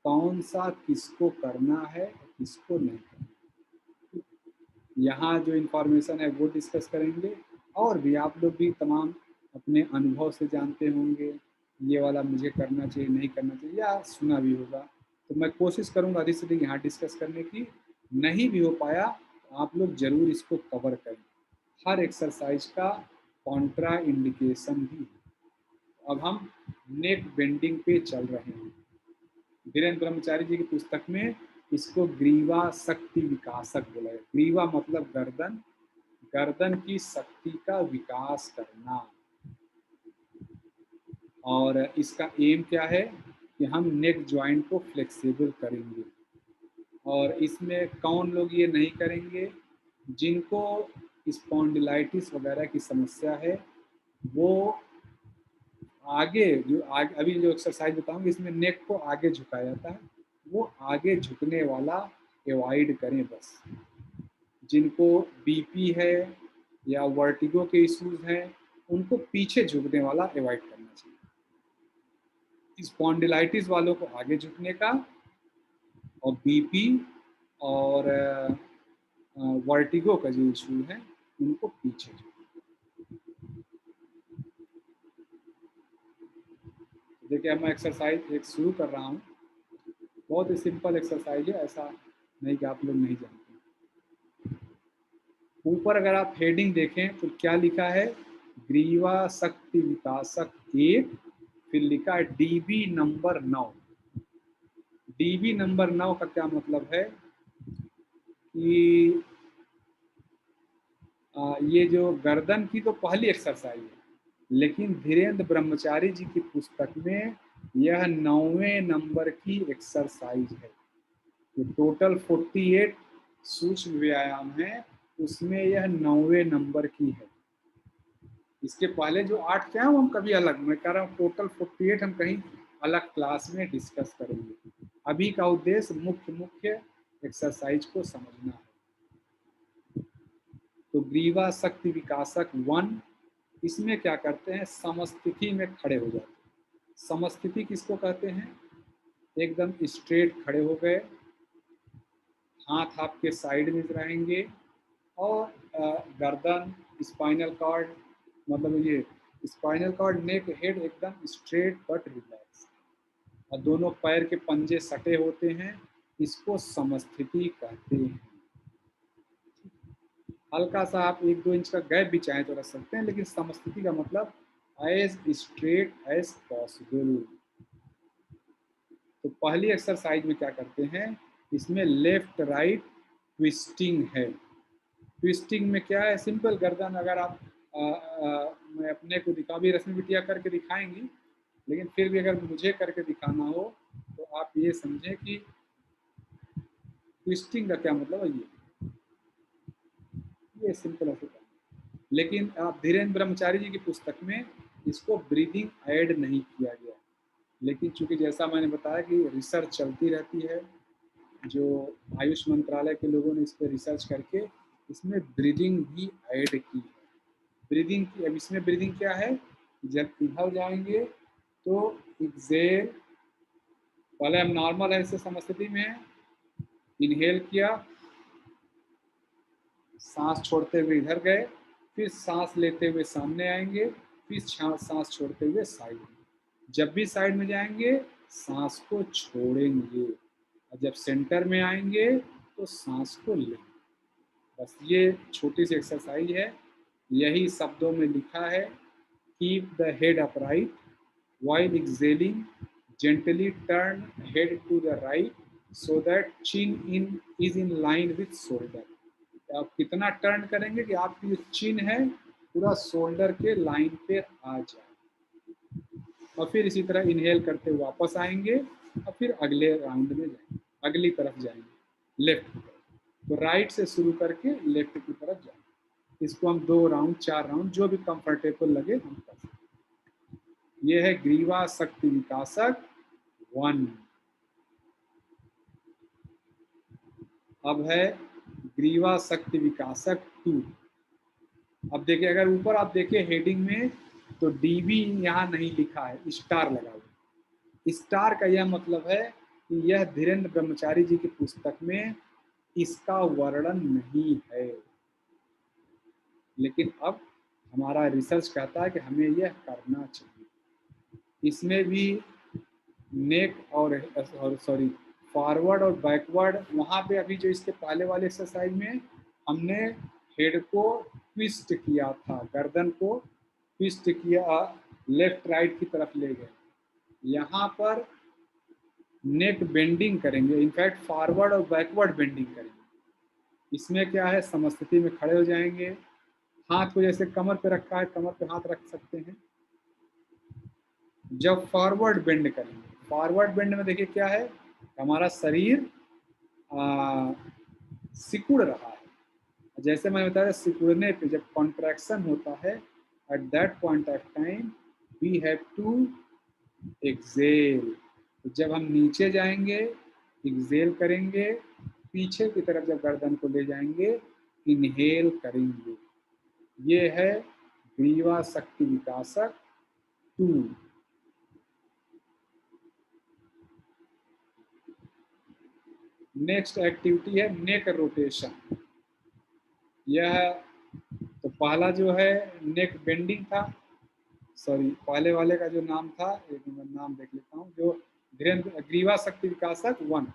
कौन सा किसको करना है किसको नहीं करना। यहाँ जो इन्फॉर्मेशन है वो डिस्कस करेंगे, और भी आप लोग भी तमाम अपने अनुभव से जानते होंगे ये वाला मुझे करना चाहिए नहीं करना चाहिए, या सुना भी होगा। तो मैं कोशिश करूँगा अधिक से अधिक यहाँ डिस्कस करने की। नहीं भी हो पाया तो आप लोग ज़रूर इसको कवर करें। हर एक्सरसाइज का कॉन्ट्रा इंडिकेशन भी है। अब हम नेक बेंडिंग पे चल रहे हैं। धीरेन्द्र ब्रह्मचारी जी की पुस्तक में इसको ग्रीवा शक्ति विकासक बोला है। ग्रीवा मतलब गर्दन, गर्दन की शक्ति का विकास करना। और इसका एम क्या है कि हम नेक जॉइंट को फ्लेक्सिबल करेंगे। और इसमें कौन लोग ये नहीं करेंगे? जिनको स्पॉन्डिलाइटिस वगैरह की समस्या है, वो आगे अभी जो एक्सरसाइज बताऊंगी इसमें नेक को आगे झुकाया जाता है, वो आगे झुकने वाला अवॉइड करें बस। जिनको बीपी है या वर्टिगो के इश्यूज हैं, उनको पीछे झुकने वाला अवॉइड करना चाहिए। स्पॉन्डिलाइटिस वालों को आगे झुकने का, और बीपी और वर्टिगो का जो इशू है उनको पीछे झुकना। देखिए अब मैं एक्सरसाइज एक शुरू कर रहा हूँ, बहुत ही सिंपल एक्सरसाइज है, ऐसा नहीं कि आप लोग नहीं जानते। ऊपर अगर आप हेडिंग देखें तो क्या लिखा है? ग्रीवा शक्ति विकासक 1, फिर लिखा है डीबी नंबर 9। डीबी नंबर 9 का क्या मतलब है कि ये जो गर्दन की तो पहली एक्सरसाइज है, लेकिन धीरेन्द्र ब्रह्मचारी जी की पुस्तक में यह 9वें नंबर की एक्सरसाइज है। तो टोटल 48 सूक्ष्म व्यायाम है, उसमें यह 9वें नंबर की है। इसके पहले जो 8 क्या है वो हम कभी अलग, मैं कह रहा हूँ टोटल 48 हम कहीं अलग क्लास में डिस्कस करेंगे। अभी का उद्देश्य मुख्य एक्सरसाइज को समझना है। तो ग्रीवा शक्ति विकासक 1, इसमें क्या करते हैं? समस्थिति में खड़े हो जाते हैं। समस्थिति किसको कहते हैं? एकदम स्ट्रेट खड़े हो गए, हाथ आपके साइड में रहेंगे, और गर्दन, स्पाइनल कॉर्ड, मतलब ये स्पाइनल कॉर्ड, नेक, हेड एकदम स्ट्रेट बट रिलैक्स, और दोनों पैर के पंजे सटे होते हैं, इसको समस्थिति कहते हैं। हल्का सा आप 1-2 इंच का गैप भी चाहें तो रख सकते हैं, लेकिन समस्थिति का मतलब एज स्ट्रेट एज पॉसिबल। तो पहली एक्सरसाइज में क्या करते हैं? इसमें लेफ्ट राइट ट्विस्टिंग है। ट्विस्टिंग में क्या है? सिंपल गर्दन, अगर आप मैं अपने को दिखा भी, रश्मि बिटिया करके दिखाएंगी, लेकिन फिर भी अगर मुझे करके दिखाना हो तो आप ये समझें कि ट्विस्टिंग का क्या मतलब है। ये सिंपल है। लेकिन आप धीरेन्द्र ब्रह्मचारी जी की पुस्तक में इसको ब्रीदिंग ऐड नहीं किया गया, लेकिन चूंकि जैसा मैंने बताया कि रिसर्च चलती रहती है, जो आयुष मंत्रालय के लोगों ने इस पर रिसर्च करके इसमें ब्रीदिंग भी ऐड की है। ब्रीदिंग की, अब इसमें ब्रीदिंग क्या है? जब इधर जाएंगे तो एक्सेल, पहले हम नॉर्मल ऐसे समस्थिति में इनहेल किया, सांस छोड़ते हुए इधर गए, फिर सांस लेते हुए सामने आएंगे, फिर सांस छोड़ते हुए साइड में। जब भी साइड में जाएंगे सांस को छोड़ेंगे, और जब सेंटर में आएंगे तो सांस को लेंगे। बस ये छोटी सी एक्सरसाइज है, यही शब्दों में लिखा है। Keep the head upright while exhaling, gently turn head to the right so that chin is in line with shoulder। आप कितना टर्न करेंगे कि आपकी जो चिन है पूरा शोल्डर के लाइन पे आ जाए, और फिर इसी तरह इनहेल करते हुए वापस आएंगे, और फिर अगले राउंड में जाएंगे, अगली तरफ जाएंगे, लेफ्ट की तरफ। तो राइट से शुरू करके लेफ्ट की तरफ जाएंगे। इसको हम 2 राउंड 4 राउंड जो भी कंफर्टेबल लगे हम कर सकते हैं। ये है ग्रीवा शक्ति विकासक 1। अब है ग्रीवा शक्ति विकासक 2। अब देखिए, अगर ऊपर आप देखिए हेडिंग में तो डीबी यहाँ नहीं लिखा है, स्टार लगा हुआ। स्टार का यह मतलब है कि यह धीरेन्द्र ब्रह्मचारी जी की पुस्तक में इसका वर्णन नहीं है, लेकिन अब हमारा रिसर्च कहता है कि हमें यह करना चाहिए। इसमें भी नेक और सॉरी फॉरवर्ड और बैकवर्ड, वहाँ पे अभी जो इसके पहले वाले एक्सरसाइज में हमने हेड को ट्विस्ट किया था, गर्दन को ट्विस्ट किया, लेफ्ट राइट की तरफ ले गए। यहाँ पर नेक बेंडिंग करेंगे, इनफैक्ट फॉरवर्ड और बैकवर्ड बेंडिंग करेंगे। इसमें क्या है? समस्थिति में खड़े हो जाएंगे, हाथ को जैसे कमर पे रखा है कमर पे हाथ रख सकते हैं, जब फॉरवर्ड बेंड करेंगे, फॉरवर्ड बेंड में देखिए क्या है, हमारा शरीर सिकुड़ रहा है। जैसे मैंने बताया, सिकुड़ने पे जब कॉन्ट्रैक्शन होता है, at that point of time we have to exhale. तो जब हम नीचे जाएंगे, एक्सेल करेंगे, पीछे की तरफ जब गर्दन को ले जाएंगे, इनहेल करेंगे। ये है ग्रीवा शक्ति विकासक 2। नेक्स्ट एक्टिविटी है नेक रोटेशन। यह तो पहला जो है नेक बेंडिंग था, सॉरी पहले वाले का जो नाम था, एक मिनट नाम देख लेता हूँ, जो धीरेन्द्र ग्रीवा शक्ति विकासक 1,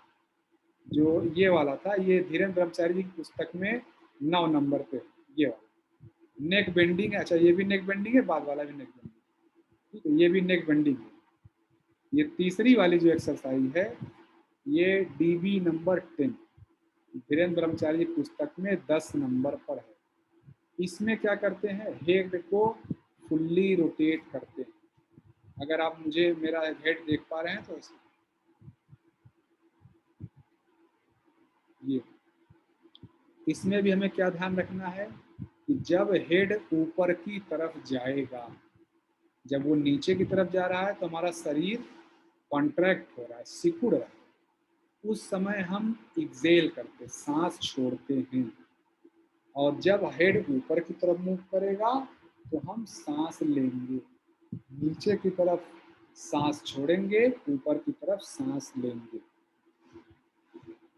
जो ये वाला था, ये धीरेन्द्र ब्रह्मचारी जी की पुस्तक में 9 नंबर पे ये वाला नेक बेंडिंग है। अच्छा, ये भी नेक बेंडिंग है, बाद वाला भी नेक बेंडिंग, ठीक है, ये भी नेक बेंडिंग है। ये तीसरी वाली जो एक्सरसाइज है, ये डीबी नंबर 10 धीरेन्द्र ब्रह्मचारी पुस्तक में 10 नंबर पर है। इसमें क्या करते हैं, हेड को फुल्ली रोटेट करते हैं। अगर आप मुझे मेरा हेड देख पा रहे हैं तो ये, इसमें भी हमें क्या ध्यान रखना है कि जब हेड ऊपर की तरफ जाएगा, जब वो नीचे की तरफ जा रहा है तो हमारा शरीर कॉन्ट्रैक्ट हो रहा है, सिकुड़ रहा है, उस समय हम एक्सेल करते, सांस छोड़ते हैं। और जब हेड ऊपर की तरफ मूव करेगा तो हम सांस लेंगे, नीचे की तरफ सांस छोड़ेंगे, ऊपर की तरफ सांस लेंगे।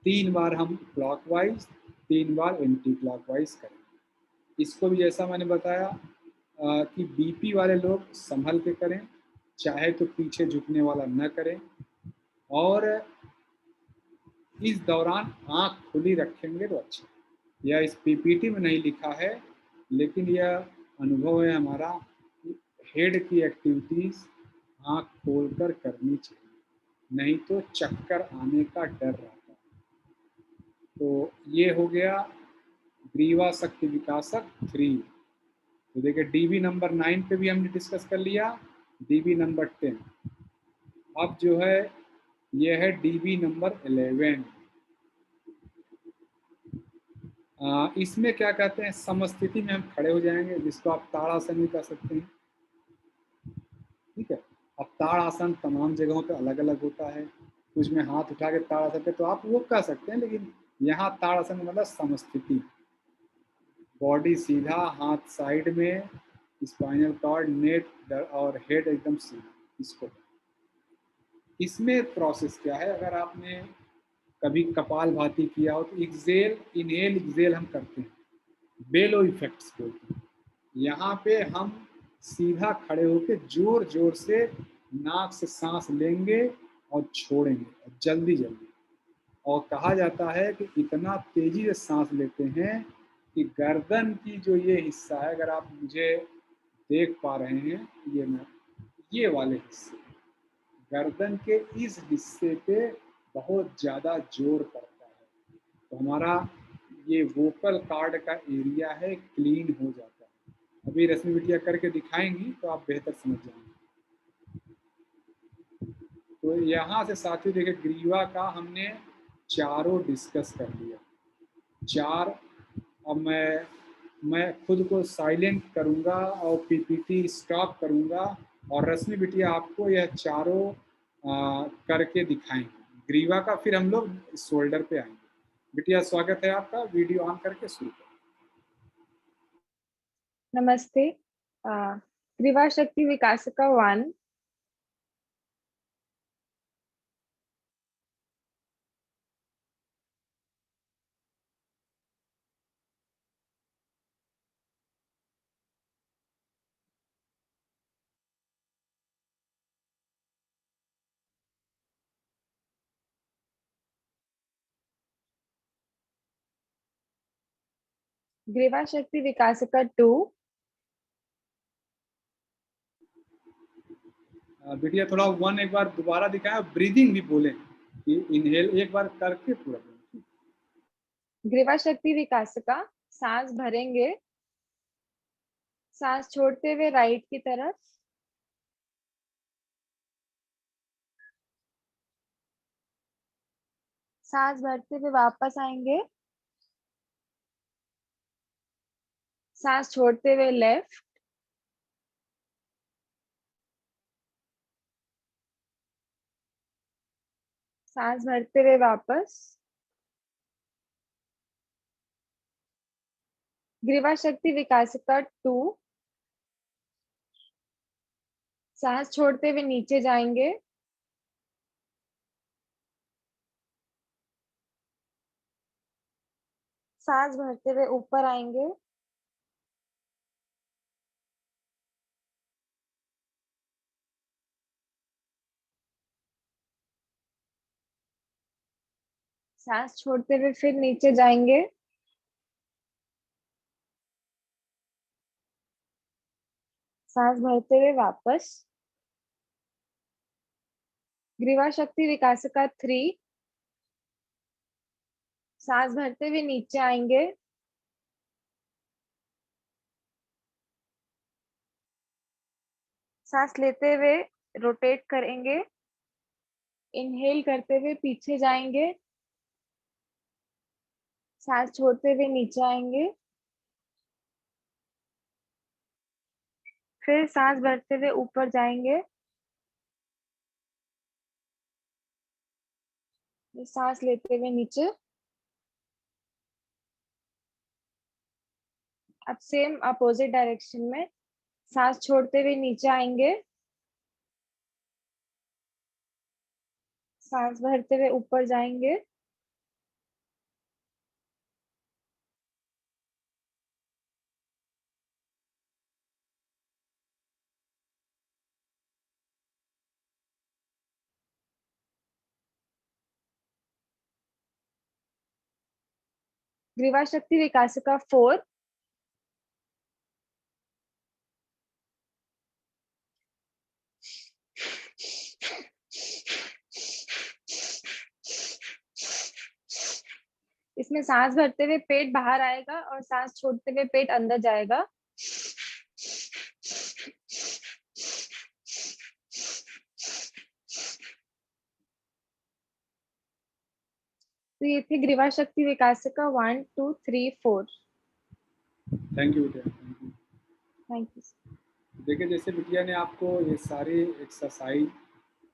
3 बार हम क्लॉकवाइज, 3 बार एंटी क्लॉकवाइज करेंगे। इसको भी जैसा मैंने बताया कि बीपी वाले लोग संभल के करें, चाहे तो पीछे झुकने वाला न करें, और इस दौरान आंख खुली रखेंगे तो अच्छा। यह इस पीपीटी में नहीं लिखा है, लेकिन यह अनुभव है हमारा कि हेड की एक्टिविटीज आंख खोलकर करनी चाहिए, नहीं तो चक्कर आने का डर रहता है। तो ये हो गया ग्रीवा शक्ति विकासक 3। तो देखिए डीबी नंबर 9 पे भी हमने डिस्कस कर लिया, डीबी नंबर 10। अब जो है ये है डीबी नंबर 11। इसमें क्या कहते हैं, समस्थिति में हम खड़े हो जाएंगे, जिसको आप ताड़ासन भी कह सकते हैं, ठीक है। अब ताड़ासन तमाम जगहों पे अलग अलग होता है, कुछ में हाथ उठा के ताड़ासन पे, तो आप वो कह सकते हैं, लेकिन यहाँ ताड़ासन मतलब समस्थिति, बॉडी सीधा, हाथ साइड में, स्पाइनल कॉर्ड नेट और हेड एकदम सीधा, इसको। इसमें प्रोसेस क्या है, अगर आपने कभी कपाल भाती किया हो तो एक्सेल इनहेल एक्सेल हम करते हैं, बेलो इफेक्ट्स बोलते हैं। यहाँ पे हम सीधा खड़े होकर जोर जोर से नाक से सांस लेंगे और छोड़ेंगे जल्दी जल्दी। और कहा जाता है कि इतना तेजी से सांस लेते हैं कि गर्दन की जो ये हिस्सा है, अगर आप मुझे देख पा रहे हैं, ये वाले हिस्से, गर्दन के इस हिस्से पे बहुत ज़्यादा जोर पड़ता है, तो हमारा ये वोकल कार्ड का एरिया है क्लीन हो जाता है। अभी रश्मि बिटिया करके दिखाएंगी तो आप बेहतर समझ जाएंगे। तो यहाँ से साथियों देखिए, ग्रीवा का हमने चारों डिस्कस कर लिया, 4। अब मैं खुद को साइलेंट करूँगा और पीपीटी स्टॉप करूँगा, और रश्मि बिटिया आपको यह चारों करके दिखाएंगे ग्रीवा का, फिर हम लोग शोल्डर पे आएंगे। बिटिया स्वागत है आपका, वीडियो ऑन करके शुरू करें। नमस्ते। ग्रीवा शक्ति विकासका 1। ग्रीवा शक्ति विकासका 2। बिटिया थोड़ा 1 एक बार दोबारा दिखाएं, ब्रीदिंग भी बोलें कि इनहेल एक बार करके पूरा बोलें। ग्रीवा शक्ति विकासका, सांस भरेंगे, सांस छोड़ते हुए राइट की तरफ, सांस भरते हुए वापस आएंगे, सांस छोड़ते हुए लेफ्ट, सांस भरते हुए वापस। ग्रीवा शक्ति विकासिका 2, सांस छोड़ते हुए नीचे जाएंगे, सांस भरते हुए ऊपर आएंगे, सांस छोड़ते हुए फिर नीचे जाएंगे, सांस भरते हुए वापस। ग्रीवा शक्ति विकासिका 3, सांस भरते हुए नीचे आएंगे, सांस लेते हुए रोटेट करेंगे, इनहेल करते हुए पीछे जाएंगे, सांस छोड़ते हुए नीचे आएंगे, फिर सांस भरते हुए ऊपर जाएंगे, सांस लेते हुए नीचे। अब सेम अपोजिट डायरेक्शन में सांस छोड़ते हुए नीचे आएंगे, सांस भरते हुए ऊपर जाएंगे, ग्रीवा शक्ति विकासिका 4, इसमें सांस भरते हुए पेट बाहर आएगा और सांस छोड़ते हुए पेट अंदर जाएगा। तो ये थी ग्रीवा शक्ति विकासिका 1 2 3 4। थैंक यू बेटा, थैंक यू। Thank you. देखिए, जैसे बिटिया ने आपको ये सारे एक्सरसाइज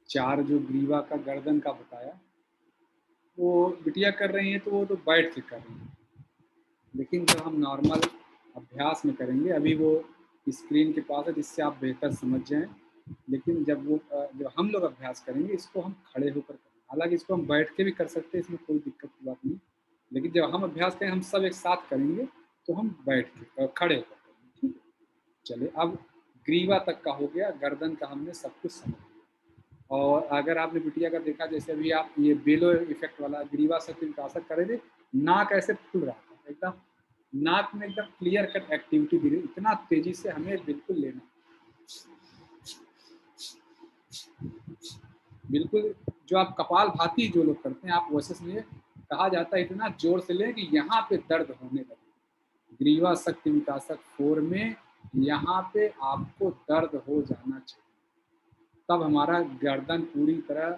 4 जो ग्रीवा का गर्दन का बताया, वो बिटिया कर रही हैं तो वो तो बैठ के कर रही हैं, लेकिन जब हम नॉर्मल अभ्यास में करेंगे, अभी वो स्क्रीन के पास है जिससे आप बेहतर समझ जाएं, लेकिन जब हम लोग अभ्यास करेंगे इसको हम खड़े होकर करेंगे। हालांकि इसको हम बैठ के भी कर सकते हैं, इसमें कोई दिक्कत की बात नहीं, लेकिन जब हम अभ्यास करें, हम सब एक साथ करेंगे तो हम बैठ के खड़े होकर करेंगे। ठीक है, चलिए अब ग्रीवा तक का हो गया, गर्दन का हमने सब कुछ समझ लिया। और अगर आपने बिटिया का देखा, जैसे अभी आप ये बेलो इफेक्ट वाला ग्रीवा शक्ति विकासक करे थे, नाक ऐसे खुल रहा था एकदम, नाक में एकदम क्लियर कट एक्टिविटी दिख रही, इतना तेजी से हमें बिल्कुल लेना, बिल्कुल जो आप कपाल भाती जो लोग करते हैं आप वैसे से, कहा जाता है इतना जोर से लें कि यहाँ पे दर्द होने लगे। ग्रीवा शक्ति विकासक 4 में यहाँ पे आपको दर्द हो जाना चाहिए, तब हमारा गर्दन पूरी तरह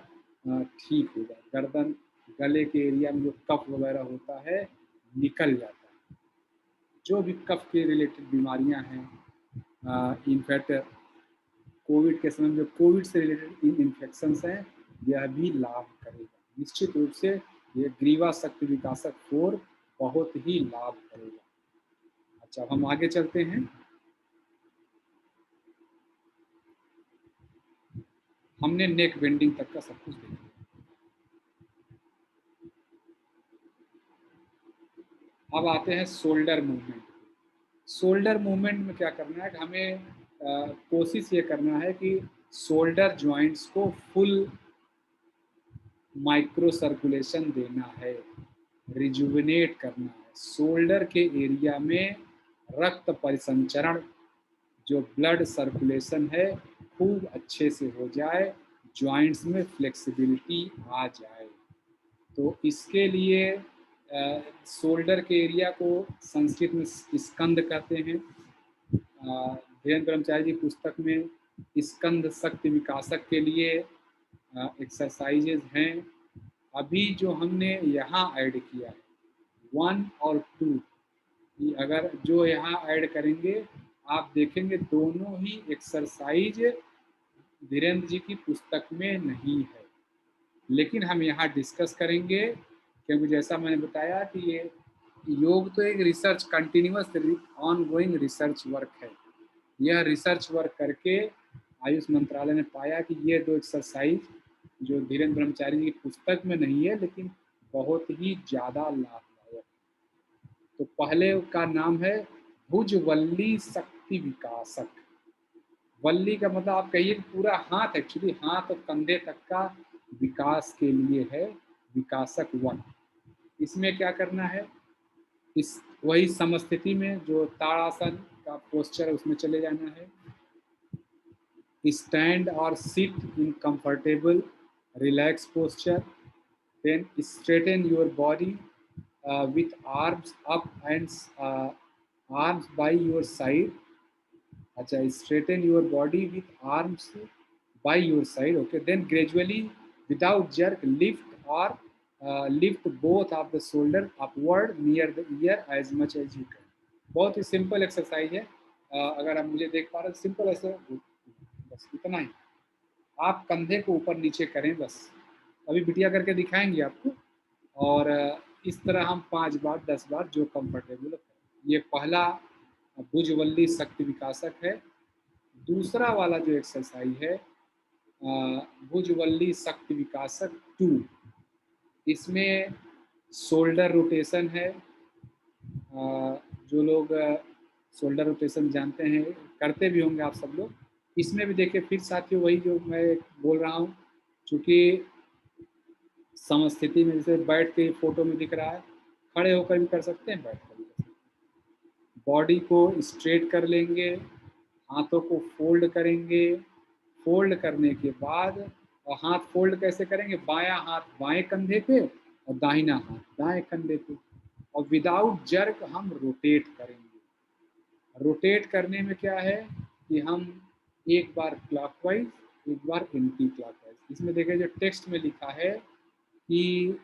ठीक हो जाए, गर्दन गले के एरिया में जो कफ वगैरह होता है निकल जाता है। जो भी कफ के रिलेटेड बीमारियां हैं, इनफैक्ट कोविड के समय में जो कोविड से रिलेटेड इन्फेक्शंस हैं, यह भी लाभ करेगा निश्चित रूप से। ये ग्रीवा शक्ति विकासक 4 बहुत ही लाभ करेगा। अच्छा, हम आगे चलते हैं। हमने नेक बेंडिंग तक का सब कुछ देख लिया। अब आते हैं शोल्डर मूवमेंट। शोल्डर मूवमेंट में क्या करना है कि हमें कोशिश ये करना है कि शोल्डर जॉइंट्स को फुल माइक्रो सर्कुलेशन देना है, रिजुविनेट करना है। शोल्डर के एरिया में रक्त परिसंचरण, जो ब्लड सर्कुलेशन है, खूब अच्छे से हो जाए, जॉइंट्स में फ्लेक्सिबिलिटी आ जाए। तो इसके लिए शोल्डर के एरिया को संस्कृत में स्कंद कहते हैं। धीरेन्द्र ब्रह्मचारी जी पुस्तक में स्कंद शक्ति विकासक के लिए एक्सरसाइजेज हैं। अभी जो हमने यहाँ ऐड किया है 1 और 2, अगर जो यहाँ ऐड करेंगे आप देखेंगे दोनों ही एक्सरसाइज धीरेन्द्र जी की पुस्तक में नहीं है, लेकिन हम यहाँ डिस्कस करेंगे क्योंकि जैसा मैंने बताया कि ये योग तो एक research continuous on going research work है। यह रिसर्च वर्क करके आयुष मंत्रालय ने पाया कि ये 2 एक्सरसाइज जो धीरेन्द्र ब्रह्मचारी जी की पुस्तक में नहीं है लेकिन बहुत ही ज़्यादा लाभदायक। तो पहले का नाम है भुजवल्ली शक्ति विकासक। वल्ली का मतलब आप कहिए पूरा हाथ, एक्चुअली हाथ और कंधे तक का विकास के लिए है विकासक 1। इसमें क्या करना है, इस वही समस्थिति में जो ताड़ासन का पोस्चर है उसमें चले जाना है। स्टैंड और sit in comfortable relax posture, then straighten your body with arms up and arms by your side. अच्छा, straighten your body with arms by your side. Okay, then gradually without jerk lift or lift both of the shoulder upward near the ear as much as you can. बहुत ही सिंपल एक्सरसाइज है। अगर आप मुझे देख पा रहे हैं सिंपल ऐसे, बस इतना ही। आप कंधे को ऊपर नीचे करें बस। अभी बिटिया करके दिखाएंगे आपको, और इस तरह हम 5 बार 10 बार जो कंफर्टेबल है। ये पहला भुजवल्ली शक्ति विकासक है। दूसरा वाला जो एक्सरसाइज है भुजवल्ली शक्ति विकासक 2, इसमें शोल्डर रोटेशन है। जो लोग शोल्डर रोटेशन जानते हैं, करते भी होंगे आप सब लोग। इसमें भी देखिए फिर साथियों वही जो मैं बोल रहा हूँ, चूँकि समस्थिति में जैसे बैठ के फोटो में दिख रहा है, खड़े होकर भी कर सकते हैं, बैठ कर भी कर सकते हैं। बॉडी को स्ट्रेट कर लेंगे, हाथों को फोल्ड करेंगे। फोल्ड करने के बाद, और हाथ फोल्ड कैसे करेंगे, बायां हाथ बाएं कंधे पे और दाहिना हाथ दाएं कंधे पे, और विदाउट जर्क हम रोटेट करेंगे। रोटेट करने में क्या है कि हम एक बार क्लॉकवाइज एक बार एंटी क्लॉकवाइज। इसमें देखिए जो टेक्स्ट में लिखा है कि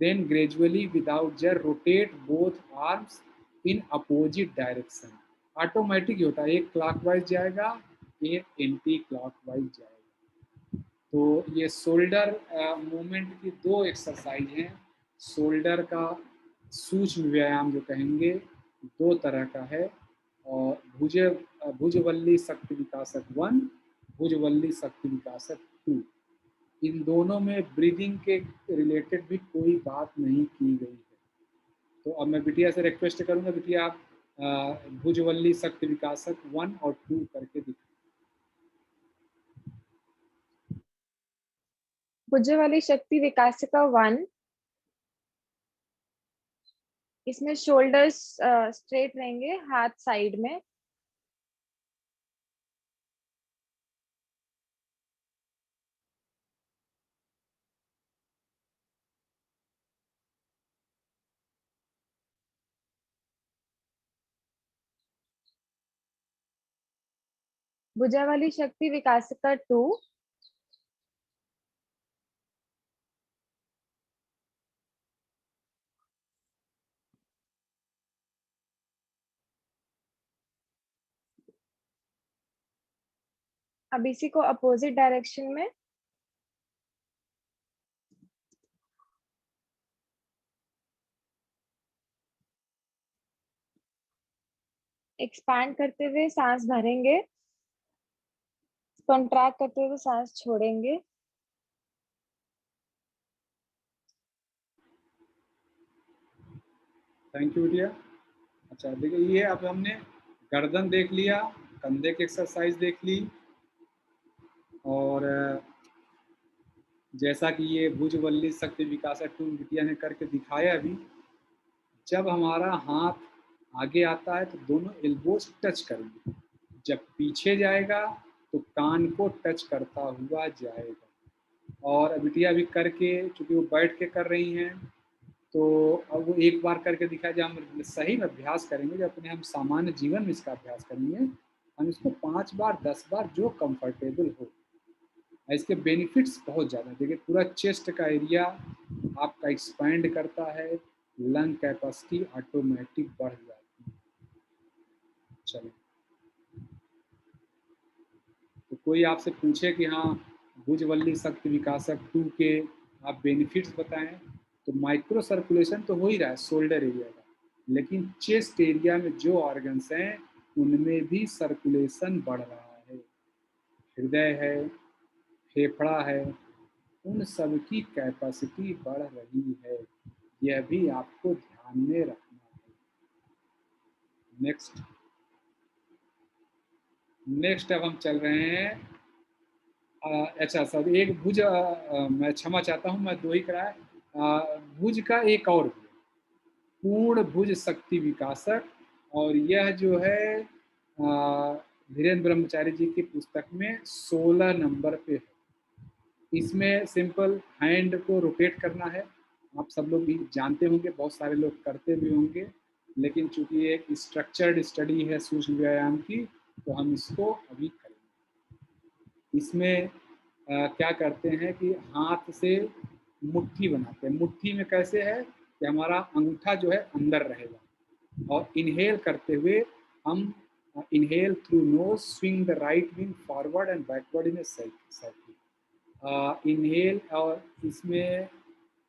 देन ग्रेजुअली विदाउट जर rotate both arms in opposite direction. Automatic होता है, एक क्लॉकवाइज जाएगा एक एंटी क्लॉकवाइज जाएगा। तो ये शोल्डर मूवमेंट की 2 एक्सरसाइज हैं। शोल्डर का सूक्ष्म व्यायाम जो कहेंगे 2 तरह का है, और भुजवल्ली शक्ति विकासक 1, भुजवल्ली शक्ति विकासक 2। इन दोनों में ब्रीदिंग के रिलेटेड भी कोई बात नहीं की गई है। तो अब मैं बिटिया से रिक्वेस्ट करूंगा, बिटिया आप भुजवल्ली शक्ति विकासक 1 और 2 करके दिखाएं। भुजवल्ली शक्ति विकासिका 1, इसमें शोल्डर्स स्ट्रेट रहेंगे, हाथ साइड में। भुजवल्ली शक्ति विकासिका 2, अब इसी को अपोजिट डायरेक्शन में एक्सपैंड करते हुए सांस भरेंगे, कंट्रैक्ट करते हुए सांस छोड़ेंगे। थैंक यू बिटिया। अच्छा देखिए, ये अब हमने गर्दन देख लिया, कंधे की एक्सरसाइज देख ली, और जैसा कि ये भुजवल्ली शक्ति विकासक 2 बिटिया ने करके दिखाया भी। जब हमारा हाथ आगे आता है तो दोनों एल्बोज टच करेंगे, जब पीछे जाएगा तो कान को टच करता हुआ जाएगा। और बिटिया भी करके, चूँकि वो बैठ के कर रही हैं, तो अब वो एक बार करके दिखाया। जब हम सही में अभ्यास करेंगे, जब अपने हम सामान्य जीवन में इसका अभ्यास करेंगे, हम इसको 5 बार 10 बार जो कंफर्टेबल हो। इसके बेनिफिट्स बहुत ज़्यादा हैं। देखिए पूरा चेस्ट का एरिया आपका एक्सपैंड करता है, लंग कैपेसिटी ऑटोमेटिक बढ़ जाती है। चलो, तो कोई आपसे पूछे कि हाँ भुजवल्ली शक्ति विकासक 2 के आप बेनिफिट्स बताएं, तो माइक्रो सर्कुलेशन तो हो ही रहा है शोल्डर एरिया का, लेकिन चेस्ट एरिया में जो ऑर्गन्स हैं उनमें भी सर्कुलेशन बढ़ रहा है। हृदय है, फेफड़ा है, उन सब की कैपेसिटी बढ़ रही है। यह भी आपको ध्यान में रखना है। नेक्स्ट नेक्स्ट अब हम चल रहे हैं अच्छा सर, एक भुज मैं क्षमा चाहता हूँ, मैं 2 ही कराया। भुज का एक और भी है, पूर्ण भुज शक्ति विकासक, और यह जो है धीरेन्द्र ब्रह्मचारी जी की पुस्तक में 16 नंबर पे है। इसमें सिंपल हैंड को रोटेट करना है। आप सब लोग भी जानते होंगे, बहुत सारे लोग करते भी होंगे, लेकिन चूंकि एक स्ट्रक्चर्ड स्टडी है सूक्ष्म व्यायाम की, तो हम इसको अभी करेंगे। इसमें क्या करते हैं कि हाथ से मुट्ठी बनाते हैं। मुट्ठी में कैसे है कि हमारा अंगूठा जो है अंदर रहेगा, और इनहेल करते हुए हम inhale through nose, swing the right wing forward and backward in a cycle. Inhale, और इसमें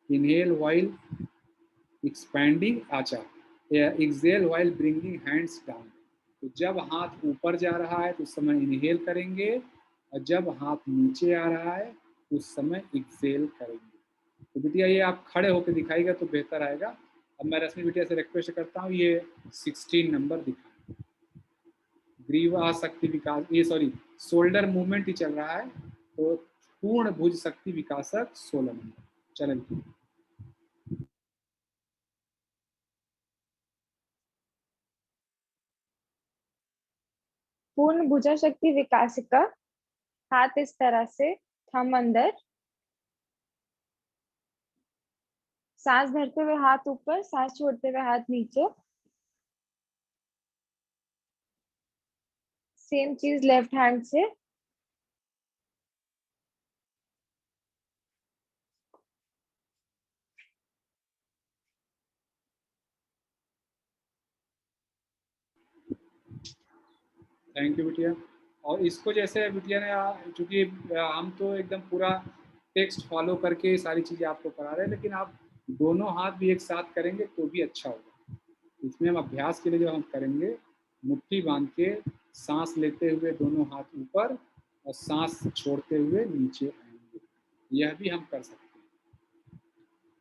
inhale while expanding exhale while bringing hands down. तो जब हाथ ऊपर जा रहा है तो उस समय इनहेल करेंगे, और जब हाथ नीचे आ रहा है उस समय एक्सेल करेंगे। तो बिटिया ये आप खड़े होकर दिखाइएगा तो बेहतर आएगा। अब मैं रश्मि बिटिया से रिक्वेस्ट करता हूँ, ये 16 नंबर दिखाएं। ग्रीवा शक्ति विकास, ये सॉरी शोल्डर मूवमेंट ही चल रहा है, तो पूर्ण भुज शक्ति विकासक 16 नंबर। चलें, पूर्ण भुजा शक्ति विकासिका। हाथ इस तरह से, थंब अंदर, सांस भरते हुए हाथ ऊपर, सांस छोड़ते हुए हाथ नीचे। सेम चीज लेफ्ट हैंड से। थैंक यू बिटिया। और इसको जैसे बिटिया ने, चूंकि हम तो एकदम पूरा टेक्स्ट फॉलो करके सारी चीज़ें आपको करा रहे हैं, लेकिन आप दोनों हाथ भी एक साथ करेंगे तो भी अच्छा होगा। इसमें हम अभ्यास के लिए जो हम करेंगे, मुट्ठी बांध के सांस लेते हुए दोनों हाथ ऊपर और सांस छोड़ते हुए नीचे आएंगे, यह भी हम कर सकते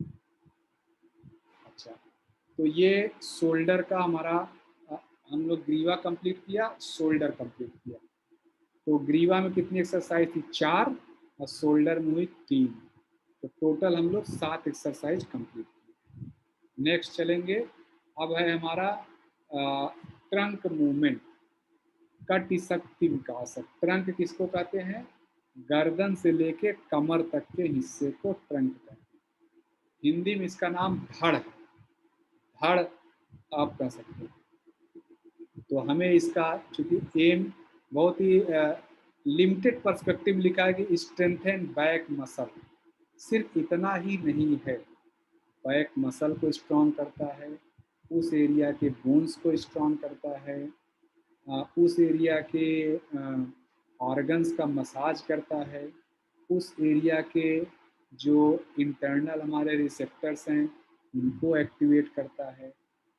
हैं। अच्छा, तो ये शोल्डर का हमारा हम लोग ग्रीवा कंप्लीट किया, शोल्डर कंप्लीट किया। तो ग्रीवा में कितनी एक्सरसाइज थी? 4, और शोल्डर में हुई 3। तो टोटल हम लोग 7 एक्सरसाइज कंप्लीट किए। नेक्स्ट चलेंगे, अब है हमारा ट्रंक मूवमेंट, कट शक्ति विकास। ट्रंक किसको कहते हैं? गर्दन से लेके कमर तक के हिस्से को ट्रंक कहते हैं। हिंदी में इसका नाम धड़ है, धड़ आप कह सकते हैं। तो हमें इसका चूंकि एम बहुत ही लिमिटेड पर्सपेक्टिव लिखा है कि स्ट्रेंथन बैक मसल, सिर्फ इतना ही नहीं है, बैक मसल को स्ट्रॉन्ग करता है, उस एरिया के बोन्स को स्ट्रॉन्ग करता है, उस एरिया के ऑर्गन्स का मसाज करता है, उस एरिया के जो इंटरनल हमारे रिसेप्टर्स हैं उनको एक्टिवेट करता है,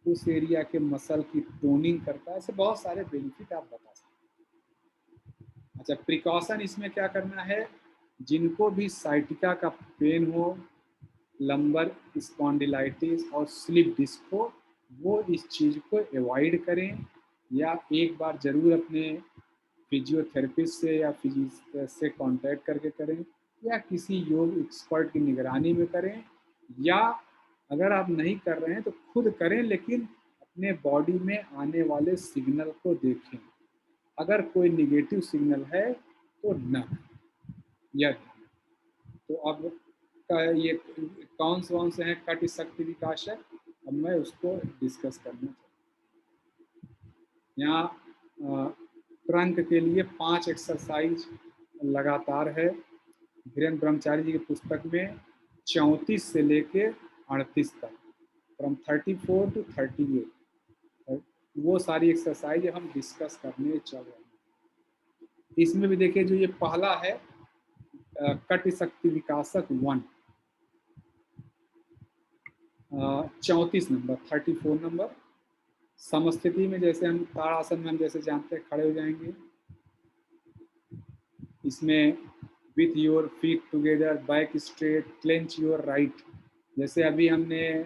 उस एरिया के मसल की टोनिंग करता है। ऐसे बहुत सारे बेनिफिट आप बता सकते हैं। अच्छा, प्रिकॉशन इसमें क्या करना है? जिनको भी साइटिका का पेन हो, लंबर स्पॉन्डिलाइटिस और स्लिप डिस्क हो, वो इस चीज़ को अवॉइड करें, या एक बार ज़रूर अपने फिजियोथेरेपिस्ट से या फिजिस्ट से कांटेक्ट करके करें, या किसी योग एक्सपर्ट की निगरानी में करें, या अगर आप नहीं कर रहे हैं तो खुद करें, लेकिन अपने बॉडी में आने वाले सिग्नल को देखें। अगर कोई निगेटिव सिग्नल है तो न या। तो अब ये कौन से हैं कट शक्ति विकासक, अब मैं उसको डिस्कस करना चाहूँ। यहाँ ट्रंक के लिए 5 एक्सरसाइज लगातार है। धीरेन्द्र ब्रह्मचारी जी की पुस्तक में 34 से लेके 38 तक, फ्रॉम 34 टू 38 वो सारी एक्सरसाइज हम डिस्कस करने चल रहे हैं। इसमें भी देखिए जो ये पहला है कट शक्ति विकासक 1, 34 नंबर, 34 नंबर। समस्थिति में जैसे हम ताड़ासन में हम जैसे जानते हैं खड़े हो जाएंगे, इसमें with your feet together, back straight, clench your right. जैसे अभी हमने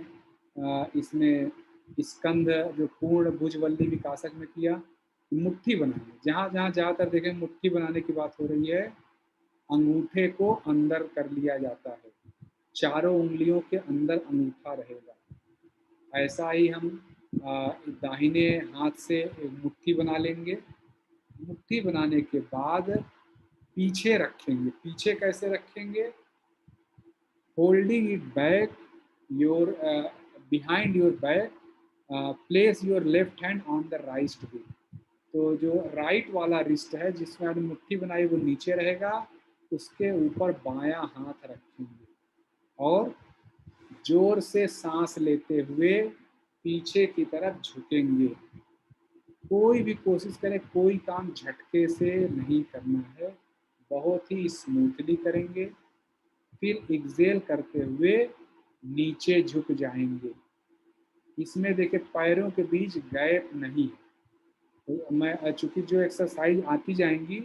इसमें स्कंद जो पूर्ण भुजवल्ली विकासक में किया, मुट्ठी बनाएंगे। जहाँ जहाँ ज़्यादातर देखें मुट्ठी बनाने की बात हो रही है, अंगूठे को अंदर कर लिया जाता है, चारों उंगलियों के अंदर अंगूठा रहेगा। ऐसा ही हम दाहिने हाथ से मुट्ठी बना लेंगे। मुट्ठी बनाने के बाद पीछे रखेंगे। पीछे कैसे रखेंगे? Holding it back your behind your back, place your left hand on the right way. तो जो राइट वाला रिस्ट है जिसमें आपने मुट्ठी बनाई वो नीचे रहेगा, उसके ऊपर बायां हाथ रखेंगे और जोर से सांस लेते हुए पीछे की तरफ झुकेंगे। कोई भी कोशिश करें, कोई काम झटके से नहीं करना है, बहुत ही स्मूथली करेंगे। फिर एक्सेल करते हुए नीचे झुक जाएंगे। इसमें देखिए पैरों के बीच गैप नहीं है। तो मैं चूंकि जो एक्सरसाइज आती जाएंगी,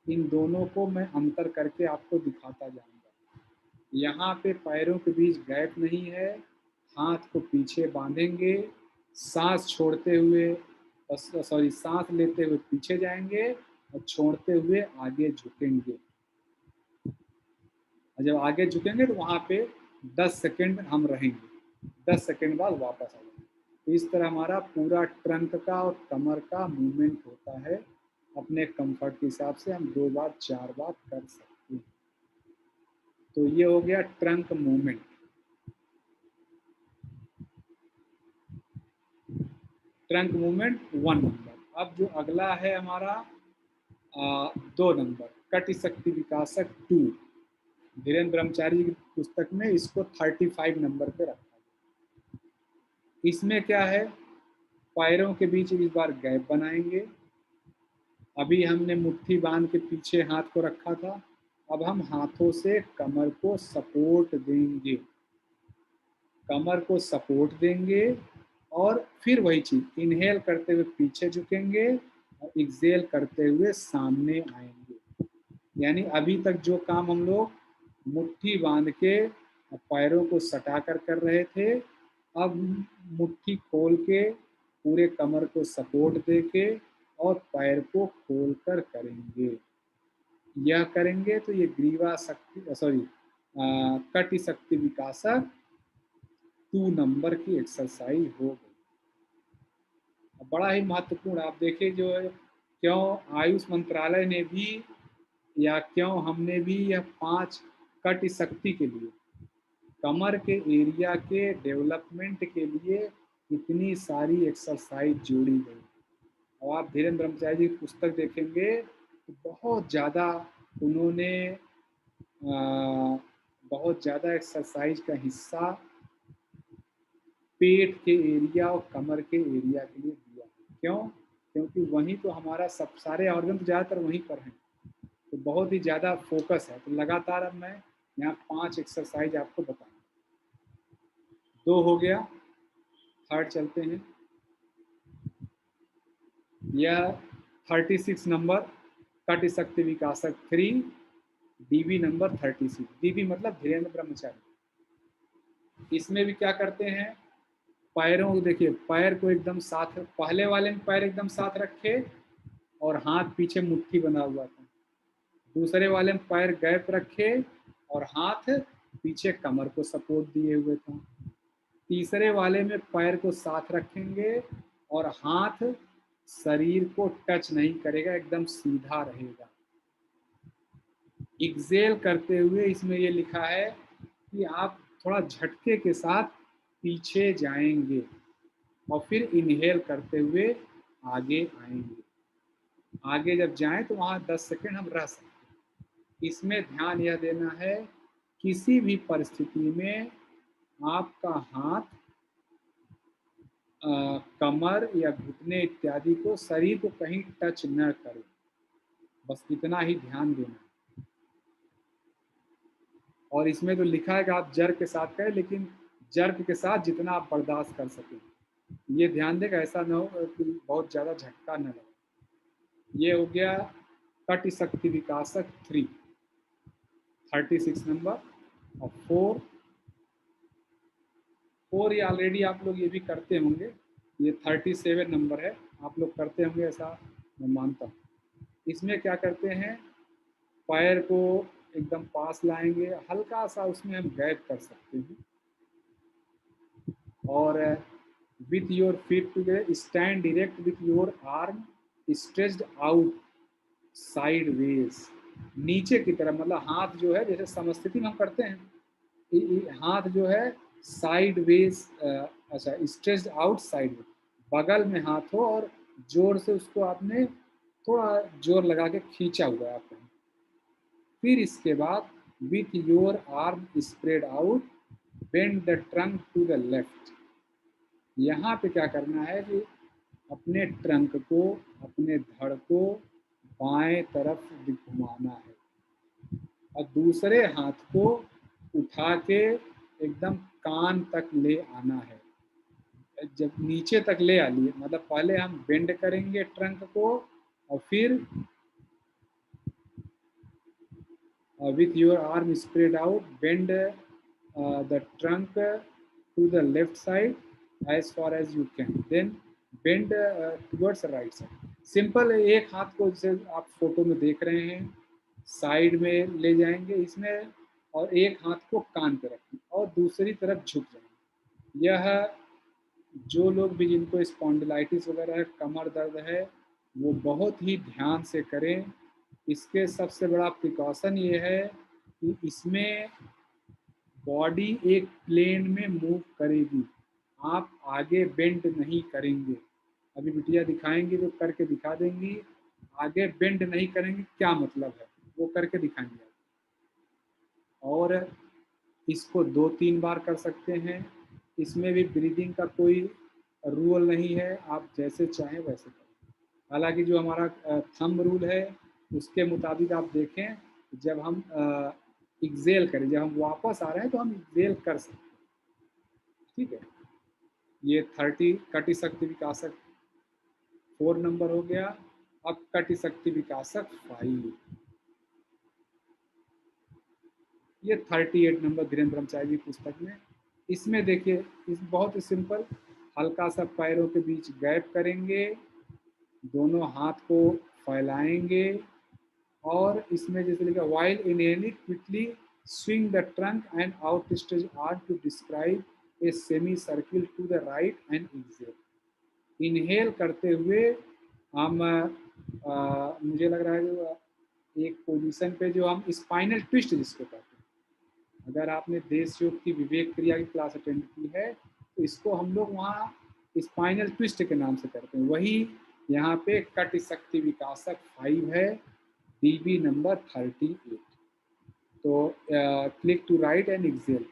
इन दोनों को मैं अंतर करके आपको दिखाता जाऊंगा। यहाँ पे पैरों के बीच गैप नहीं है, हाथ को पीछे बांधेंगे, सांस छोड़ते हुए सॉरी सांस लेते हुए पीछे जाएंगे और छोड़ते हुए आगे झुकेंगे। और जब आगे झुकेंगे तो वहाँ पे 10 सेकेंड हम रहेंगे, 10 सेकेंड बाद वापस आ जाएंगे। तो इस तरह हमारा पूरा ट्रंक का और कमर का मूवमेंट होता है। अपने कंफर्ट के हिसाब से हम 2 बार 4 बार कर सकते हैं। तो ये हो गया trunk movement. Trunk movement 1 number. अब जो अगला है हमारा 2 नंबर, कट शक्ति विकासक 2। धीरेन्द्र ब्रह्मचारी की पुस्तक में इसको 35 नंबर पे रखा है। इसमें क्या है? पैरों के बीच इस बार गैप बनाएंगे। अभी हमने मुट्ठी बांध के पीछे हाथ को रखा था, अब हम हाथों से कमर को सपोर्ट देंगे। कमर को सपोर्ट देंगे और फिर वही चीज, इनहेल करते हुए पीछे झुकेंगे और एक्सेल करते हुए सामने आएंगे। यानी अभी तक जो काम हम लोग मुट्ठी बांध के पैरों को सटा कर रहे थे, अब मुट्ठी खोल के पूरे कमर को सपोर्ट दे के और पैर को खोल कर करेंगे। यह करेंगे तो ये ग्रीवा शक्ति कट शक्ति विकासक 2 नंबर की एक्सरसाइज हो गई। बड़ा ही महत्वपूर्ण, आप देखिए जो क्यों आयुष मंत्रालय ने भी या क्यों हमने भी यह 5 कट शक्ति के लिए, कमर के एरिया के डेवलपमेंट के लिए इतनी सारी एक्सरसाइज जोड़ी गई। और आप धीरेन्द्र ब्रह्मचारी जी की पुस्तक देखेंगे तो बहुत ज़्यादा उन्होंने बहुत ज़्यादा एक्सरसाइज का हिस्सा पेट के एरिया और कमर के एरिया के लिए दिया। क्यों? क्योंकि वहीं तो हमारा सब सारे ऑर्गन ज़्यादातर वहीं पर हैं, तो बहुत ही ज़्यादा फोकस है। तो लगातार अब मैं यहाँ 5 एक्सरसाइज आपको बताऊँगा। 2 हो गया, थर्ड चलते हैं। यह 36 नंबर कट शक्ति विकासक 3, डीबी नंबर 36। डीबी मतलब धीरेन्द्र ब्रह्मचारी। इसमें भी क्या करते हैं? पैरों को देखिए, पैर को एकदम साथ, पहले वाले में पैर एकदम साथ रखे और हाथ पीछे मुट्ठी बना हुआ था। दूसरे वाले में पैर गैप रखे और हाथ पीछे कमर को सपोर्ट दिए हुए था। तीसरे वाले में पैर को साथ रखेंगे और हाथ शरीर को टच नहीं करेगा, एकदम सीधा रहेगा। एक्सेल करते हुए इसमें ये लिखा है कि आप थोड़ा झटके के साथ पीछे जाएंगे और फिर इनहेल करते हुए आगे आएंगे। आगे जब जाएं तो वहाँ 10 सेकेंड हम रह सकते हैं। इसमें ध्यान यह देना है, किसी भी परिस्थिति में आपका हाथ कमर या घुटने इत्यादि को, शरीर को कहीं टच न करे, बस इतना ही ध्यान देना है। और इसमें तो लिखा है कि आप जर्क के साथ करें, लेकिन जर्क के साथ जितना आप बर्दाश्त कर सकें, ये ध्यान देगा, ऐसा ना हो कि बहुत ज़्यादा झटका न लगे। ये हो गया कटि शक्ति विकासक 3, 36 नंबर। और 4 ये ऑलरेडी आप लोग ये भी करते होंगे, ये 37 नंबर है, आप लोग करते होंगे ऐसा मैं मानता हूँ। इसमें क्या करते हैं, पैर को एकदम पास लाएंगे, हल्का सा उसमें हम गैप कर सकते हैं, और with your feet together stand direct with your arm stretched out sideways, नीचे की तरफ, मतलब हाथ जो है जैसे समस्थिति में हम करते हैं, हाथ जो है साइड वेज, अच्छा स्ट्रेच्ड आउट साइड वेज, बगल में हाथ हो और जोर से उसको आपने थोड़ा जोर लगा के खींचा हुआ है आपने। फिर इसके बाद with your arm spread out bend the trunk to the left. यहाँ पे क्या करना है कि अपने ट्रंक को, अपने धड़ को बाएं तरफ घुमाना है, और दूसरे हाथ को उठा के एकदम कान तक ले आना है। जब नीचे तक ले आ लिए, मतलब पहले हम बेंड करेंगे ट्रंक को, और फिर with your arm spread out, bend the trunk to the left side as far as you can, then bend towards the right side. Simple, एक हाथ को जैसे आप फोटो में देख रहे हैं साइड में ले जाएंगे इसमें, और एक हाथ को कान पे रखें और दूसरी तरफ झुक जाएंगे। यह जो लोग भी जिनको स्पॉन्डिलाइटिस वगैरह है, कमर दर्द है, वो बहुत ही ध्यान से करें। इसके सबसे बड़ा प्रिकॉशन ये है कि इसमें बॉडी एक प्लेन में मूव करेगी, आप आगे बेंड नहीं करेंगे। अभी बिटिया दिखाएंगी तो करके दिखा देंगी, आगे बेंड नहीं करेंगे क्या मतलब है वो करके दिखाएंगे। और इसको 2-3 बार कर सकते हैं। इसमें भी ब्रीदिंग का कोई रूल नहीं है, आप जैसे चाहें वैसे करें। हालांकि जो हमारा थंब रूल है उसके मुताबिक आप देखें, जब हम एक्सेल करें, जब हम वापस आ रहे हैं तो हम एक्सेल कर सकते हैं। ठीक है, ये 30 कटि शक्ति विकासक 4 नंबर हो गया। अब कटि शक्ति विकासक 5, ये 38 नंबर धीरेन्द्र ब्रह्मचारी की पुस्तक में। इसमें देखिए, इस बहुत ही सिंपल, हल्का सा पैरों के बीच गैप करेंगे, दोनों हाथ को फैलाएंगे, और इसमें जैसे लिखा while inhaling quickly swing the trunk and out stretch arm to describe a semicircle to the right and exhale. Inhale करते हुए हम मुझे लग रहा है एक पोजीशन पे जो हम स्पाइनल ट्विस्ट जिसको कहते हैं, अगर आपने देश योग की विवेक क्रिया की क्लास अटेंड की है तो इसको हम लोग वहाँ स्पाइनल ट्विस्ट के नाम से करते हैं। वही यहाँ पे कट शक्ति विकासक 5 है, डीबी नंबर 38। तो click to right and exhale,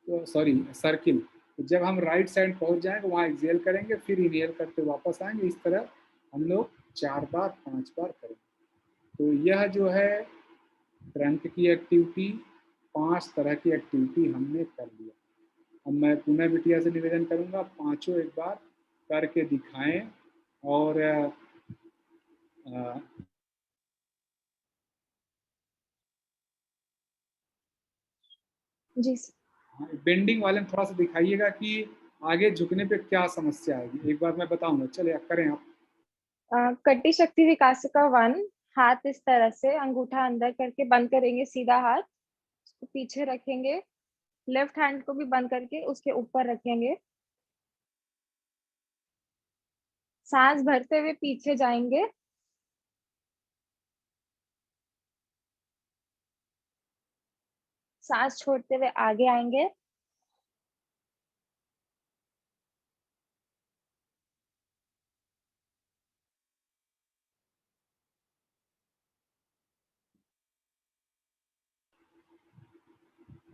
तो सॉरी सर्किल, तो जब हम राइट साइड पहुँच जाएंगे वहाँ एक्सेल करेंगे, फिर इनहेल करते वापस आएंगे। इस तरह हम लोग 4 बार 5 बार करेंगे। तो यह जो है ट्रंक की एक्टिविटी, 5 तरह की एक्टिविटी हमने कर लिया। अब मैं पुनः बिटिया से निवेदन करूंगा, पांचों एक बार करके दिखाएं। और जी बेंडिंग वाले में थोड़ा सा दिखाइएगा कि आगे झुकने पे क्या समस्या आएगी, एक बार मैं बताऊंगा। चलिए करें आप। कटी शक्ति विकासिका 1, हाथ इस तरह से अंगूठा अंदर करके बंद करेंगे, सीधा हाथ उसको पीछे रखेंगे, लेफ्ट हैंड को भी बंद करके उसके ऊपर रखेंगे, सांस भरते हुए पीछे जाएंगे, सांस छोड़ते हुए आगे आएंगे,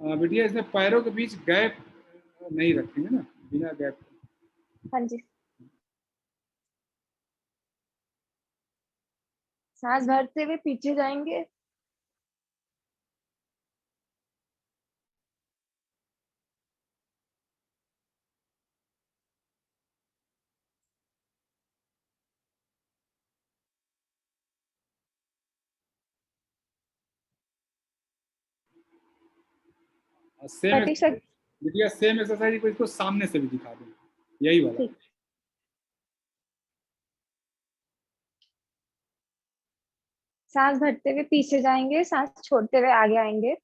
बिटिया इसमें पैरों के बीच गैप नहीं रखेंगे ना, बिना गैप। हाँ जी। सांस भरते हुए पीछे जाएंगे। सेम कटी शक्ति। बिटिया सेम एक्सरसाइज को इसको सामने से भी दिखा दें, यही वाला। ठीक। सांस भरते हुए पीछे जाएंगे, सांस छोड़ते हुए आगे आएंगे।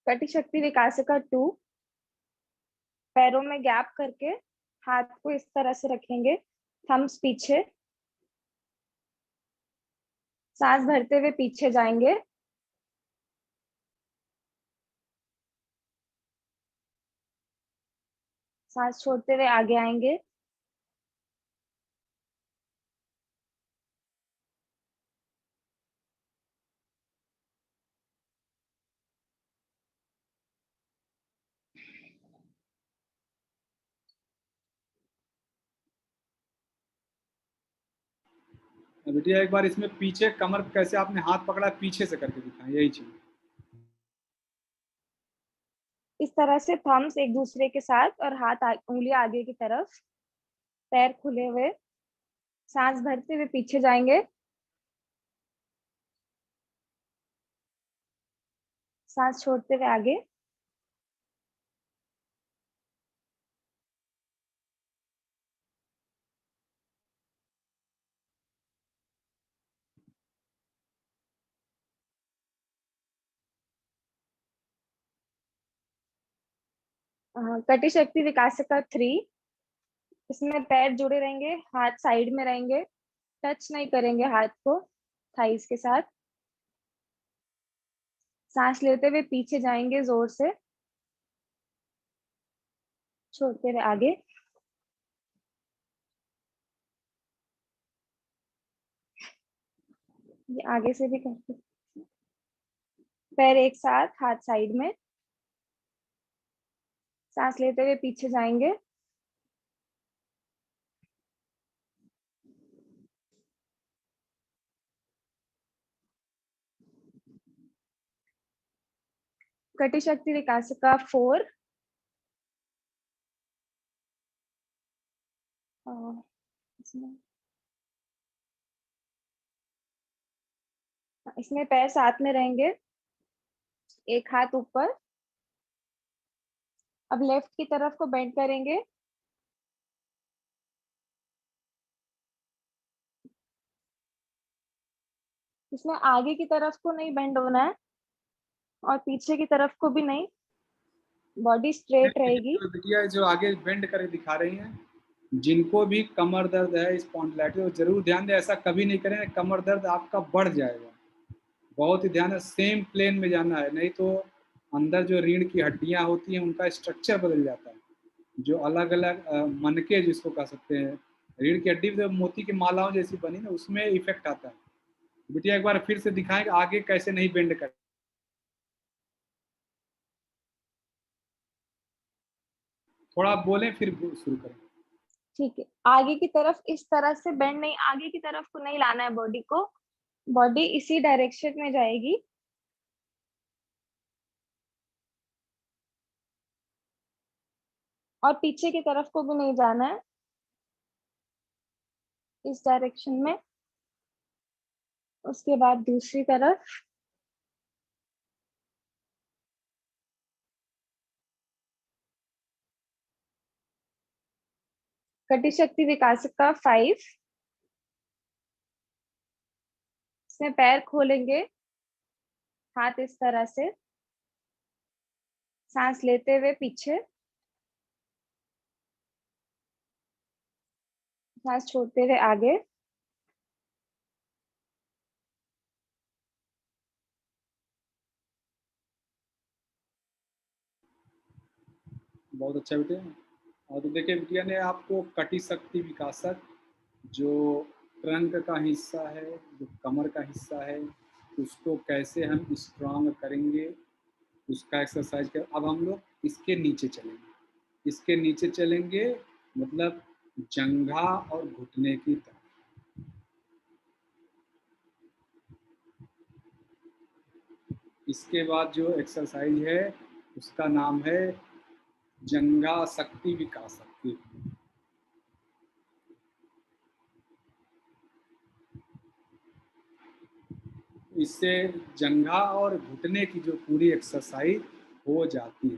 कटी शक्ति विकासिका 2। पैरों में गैप करके हाथ को इस तरह से रखेंगे, थम्स पीछे। सांस भरते हुए पीछे जाएंगे। सांस छोड़ते हुए आगे आएंगे। बिटिया एक बार इसमें पीछे कमर कैसे आपने हाथ पकड़ा, पीछे से करके दिखाएं, यही चीज। इस तरह से थम्स एक दूसरे के साथ और हाथ उंगली आगे की तरफ, पैर खुले हुए। सांस भरते हुए पीछे जाएंगे। सांस छोड़ते हुए आगे। कटी शक्ति विकासिका 3। इसमें पैर जुड़े रहेंगे, हाथ साइड में रहेंगे, टच नहीं करेंगे हाथ को थाइस के साथ। सांस लेते हुए पीछे जाएंगे जोर से, छोड़ते हुए आगे। ये आगे से भी करते। पैर एक साथ, हाथ साइड में। सांस लेते हुए पीछे जाएंगे। कटी शक्ति विकासिका 4। इसमें इसमें पैर साथ में रहेंगे, एक हाथ ऊपर। अब लेफ्ट की तरफ को बेंड करेंगे। इसमें आगे की तरफ को नहीं बेंड होना है और पीछे की तरफ को भी नहीं, बॉडी स्ट्रेट रहेगी। तो बिटिया जो आगे बेंड करके दिखा रही हैं, जिनको भी कमर दर्द है, स्पॉन्डिलाइटिस, तो जरूर ध्यान दें, ऐसा कभी नहीं करें, कमर दर्द आपका बढ़ जाएगा। बहुत ही ध्यान है, सेम प्लेन में जाना है, नहीं तो अंदर जो रीढ़ की हड्डियां होती हैं उनका स्ट्रक्चर बदल जाता है। जो अलग अलग मनके जिसको कह सकते हैं, रीढ़ की हड्डी जो मोती की मालाओं जैसी बनी ना, उसमें इफेक्ट आता है। बिटिया एक बार फिर से दिखाएं कि आगे कैसे नहीं बेंड कर। थोड़ा आप बोलें फिर शुरू करें। ठीक है, आगे की तरफ इस तरह से बेंड नहीं, आगे की तरफ को नहीं लाना है बॉडी को। बॉडी इसी डायरेक्शन में जाएगी। और पीछे की तरफ को भी नहीं जाना है, इस डायरेक्शन में। उसके बाद दूसरी तरफ। कटी शक्ति विकासिका 5। इसमें पैर खोलेंगे, हाथ इस तरह से। सांस लेते हुए पीछे। सांस छोड़ते हुए आगे। बहुत अच्छा बेटे। और तो देखिए बिटिया ने आपको कटी शक्ति विकासक जो ट्रंक का हिस्सा है, जो कमर का हिस्सा है, उसको कैसे हम स्ट्रांग करेंगे उसका एक्सरसाइज कर। अब हम लोग इसके नीचे चलेंगे, इसके नीचे चलेंगे मतलब जंघा और घुटने की तरफ। इसके बाद जो एक्सरसाइज है उसका नाम है जंघा शक्ति विकासक। इससे जंघा और घुटने की जो पूरी एक्सरसाइज हो जाती है।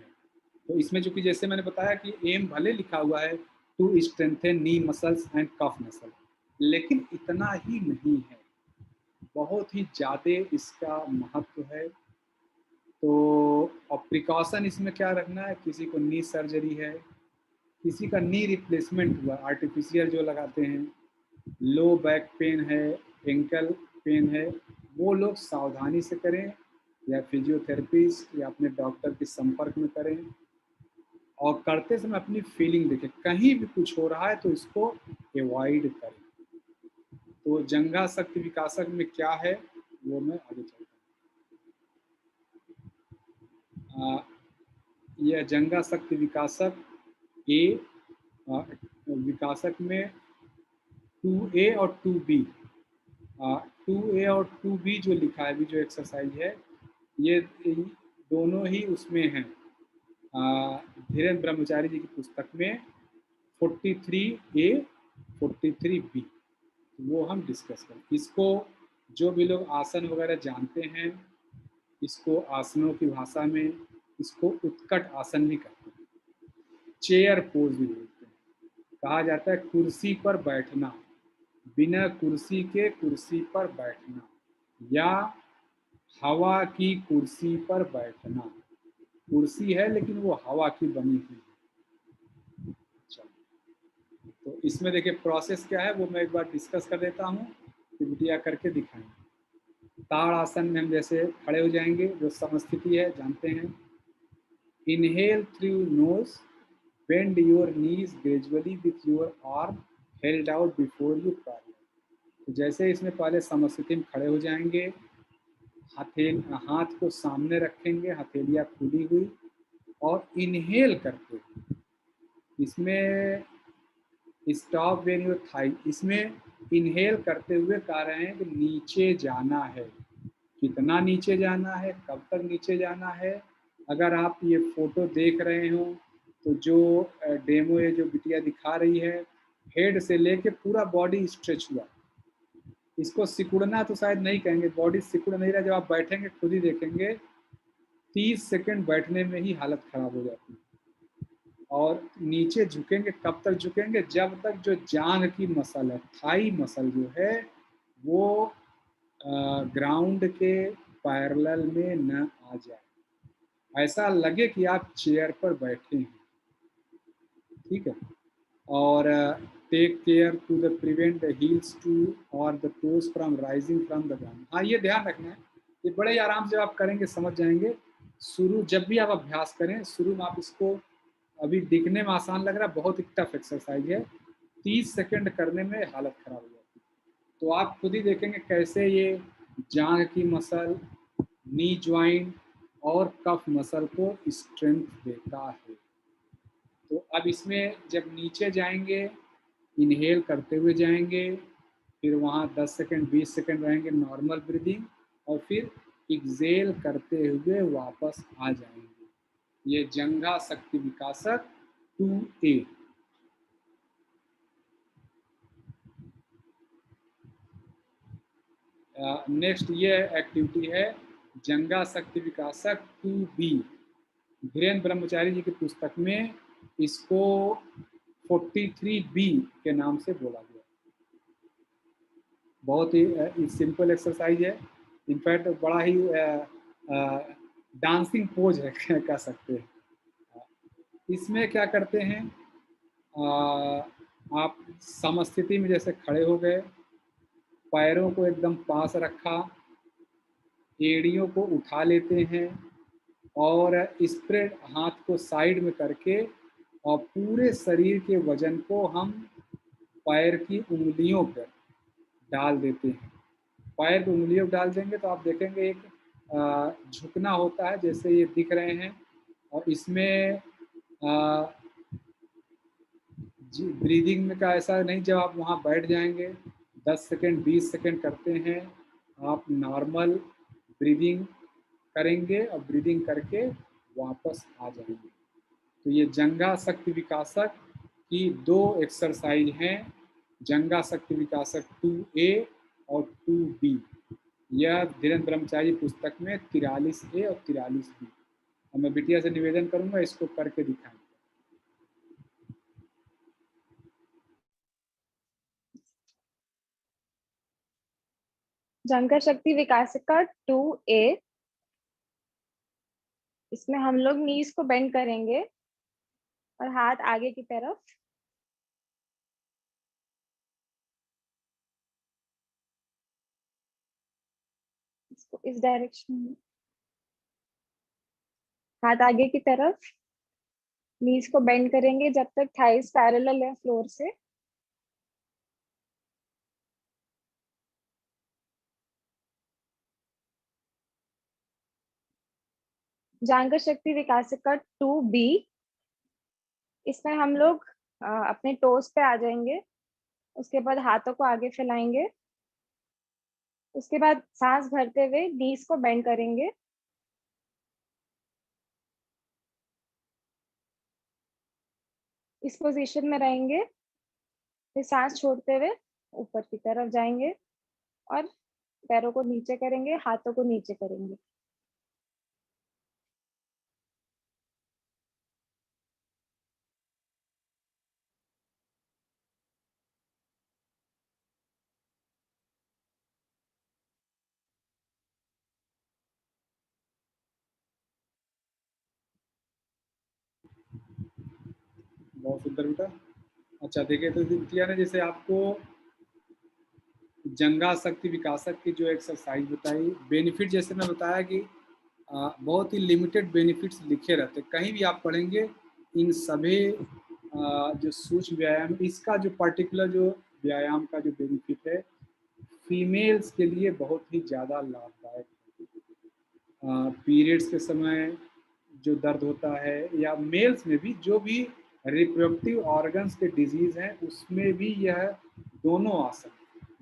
तो इसमें जो कि जैसे मैंने बताया कि एम भले लिखा हुआ है to strengthen knee muscles and calf muscle, लेकिन इतना ही नहीं है, बहुत ही ज़्यादा इसका महत्व है। तो और प्रिकॉशन इसमें क्या रखना है, किसी को नी सर्जरी है, किसी का नी रिप्लेसमेंट हुआ आर्टिफिशियल जो लगाते हैं, लो बैक पेन है, एंकल पेन है, वो लोग सावधानी से करें या फिजियोथेरेपिस्ट या अपने डॉक्टर के संपर्क में करें। और करते समय अपनी फीलिंग देखें, कहीं भी कुछ हो रहा है तो इसको एवॉइड करें। तो जंघा शक्ति विकासक में क्या है वो मैं आगे चलता हूँ। यह जंघा शक्ति विकासक ए विकासक में 2A और 2B, 2A और 2B जो लिखा है, अभी जो एक्सरसाइज है ये दोनों ही उसमें हैं धीरेन्द्र ब्रह्मचारी जी की पुस्तक में 43A 43B। वो हम डिस्कस करें। इसको जो भी लोग आसन वगैरह जानते हैं, इसको आसनों की भाषा में इसको उत्कट आसन भी कहते हैं, चेयर पोज भी बोलते हैं। कहा जाता है कुर्सी पर बैठना, बिना कुर्सी के कुर्सी पर बैठना, या हवा की कुर्सी पर बैठना। कुर्सी है लेकिन वो हवा की बनी हुई है। तो इसमें देखिए प्रोसेस क्या है वो मैं एक बार डिस्कस कर देता हूँ, फिर बिटिया करके दिखाएंगे। ताड़ आसन में हम जैसे खड़े हो जाएंगे, जो समस्थिति है जानते हैं। Inhale through knows, bend your knees gradually with your arm held out before you parallel. तो जैसे इसमें पहले समस्थिति में खड़े हो जाएंगे, हाथ को सामने रखेंगे, हथेलियाँ खुली हुई, और इनहेल करते हुए इसमें स्टॉप व्हेन योर थाई, इसमें इनहेल करते हुए कह रहे हैं कि नीचे जाना है। कितना नीचे जाना है, कब तक नीचे जाना है। अगर आप ये फोटो देख रहे हो तो जो डेमो ये जो बिटिया दिखा रही है, हेड से लेके पूरा बॉडी स्ट्रेच हुआ। इसको सिकुड़ना तो शायद नहीं कहेंगे, बॉडी सिकुड़ नहीं रहा, जब आप बैठेंगे खुद ही देखेंगे 30 सेकंड बैठने में ही हालत खराब हो जाती है। और नीचे झुकेंगे, कब तक झुकेंगे, जब तक जो जांघ की मसल है, थाई मसल जो है वो ग्राउंड के पैरेलल में न आ जाए, ऐसा लगे कि आप चेयर पर बैठे हैं। ठीक है। और take care to the prevent the heels to और the toes from rising from the ground. हाँ ये ध्यान रखना है, ये बड़े आराम से आप करेंगे समझ जाएंगे। शुरू जब भी आप अभ्यास करें, शुरू में आप इसको, अभी दिखने में आसान लग रहा है, बहुत ही टफ एक्सरसाइज है, 30 सेकंड करने में हालत खराब हो जाती है। तो आप खुद ही देखेंगे कैसे ये जांघ की मसल, नी ज्वाइंट और कफ मसल को स्ट्रेंथ देता है। तो अब इसमें जब नीचे जाएंगे, इनहेल करते हुए जाएंगे, फिर वहाँ 10 सेकंड 20 सेकंड रहेंगे नॉर्मल ब्रीदिंग, और फिर एक्सेल करते हुए वापस आ जाएंगे। ये जंघा शक्ति विकासक 2A। नेक्स्ट ये एक्टिविटी है जंघा शक्ति विकासक 2B। धीरेन्द्र ब्रह्मचारी जी की पुस्तक में इसको 43B के नाम से बोला गया। बहुत ही सिंपल एक्सरसाइज है, इनफैक्ट बड़ा ही डांसिंग पोज है कह सकते हैं। इसमें क्या करते हैं, आप समस्थिति में जैसे खड़े हो गए, पैरों को एकदम पास रखा, एड़ियों को उठा लेते हैं और स्प्रेड हाथ को साइड में करके और पूरे शरीर के वजन को हम पैर की उंगलियों पर डाल देते हैं। पैर की उंगलियों पर डाल देंगे तो आप देखेंगे एक झुकना होता है जैसे ये दिख रहे हैं, और इसमें जी ब्रीदिंग में का ऐसा नहीं, जब आप वहाँ बैठ जाएंगे 10 सेकेंड 20 सेकेंड करते हैं, आप नॉर्मल ब्रीदिंग करेंगे और ब्रीदिंग करके वापस आ जाएंगे। तो ये जंघा शक्ति विकासक की 2 एक्सरसाइज हैं, जंघा शक्ति विकासक 2A और 2B। यह धीरेन्द्र ब्रह्मचारी पुस्तक में 43A और 43B। और मैं बिटिया से निवेदन करूंगा इसको करके दिखाएं। जंघा शक्ति विकासिका 2A। इसमें हम लोग नीज को बेंड करेंगे और हाथ आगे की तरफ, इसको इस डायरेक्शन में, हाथ आगे की तरफ, नीज को बेंड करेंगे जब तक थाइस पैरेलल है फ्लोर से। जांघा शक्ति विकासिका 2B। इसमें हम लोग अपने टोस पे आ जाएंगे, उसके बाद हाथों को आगे फैलाएंगे, उसके बाद सांस भरते हुए नीज को बेंड करेंगे, इस पोजीशन में रहेंगे, फिर सांस छोड़ते हुए ऊपर की तरफ जाएंगे और पैरों को नीचे करेंगे, हाथों को नीचे करेंगे। बहुत सुंदर बेटा। अच्छा देखिए, तो किया ने जैसे आपको जंघा शक्ति विकासक की जो एक्सरसाइज बताई, बेनिफिट जैसे मैं बताया कि बहुत ही लिमिटेड बेनिफिट्स लिखे रहते, कहीं भी आप पढ़ेंगे इन सभी जो सूक्ष्म व्यायाम, इसका जो पर्टिकुलर जो व्यायाम का जो बेनिफिट है फीमेल्स के लिए बहुत ही ज़्यादा लाभदायक है। पीरियड्स के समय जो दर्द होता है, या मेल्स में भी जो भी रिप्रोडक्टिव ऑर्गन्स के डिजीज हैं उसमें भी यह दोनों आसन,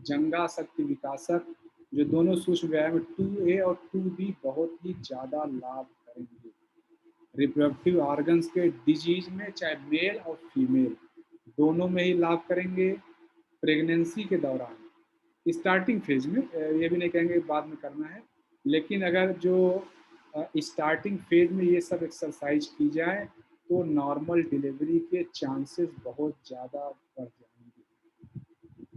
जंघा शक्ति विकासक, जो दोनों सूक्ष्म व्यायाम 2A और 2B बहुत ही ज़्यादा लाभ करेंगे रिप्रोडक्टिव ऑर्गन्स के डिजीज में, चाहे मेल और फीमेल दोनों में ही लाभ करेंगे। प्रेगनेंसी के दौरान स्टार्टिंग फेज में, ये भी नहीं कहेंगे बाद में करना है, लेकिन अगर जो स्टार्टिंग फेज में ये सब एक्सरसाइज की जाए तो नॉर्मल डिलीवरी के चांसेस बहुत ज़्यादा बढ़ जाएंगे,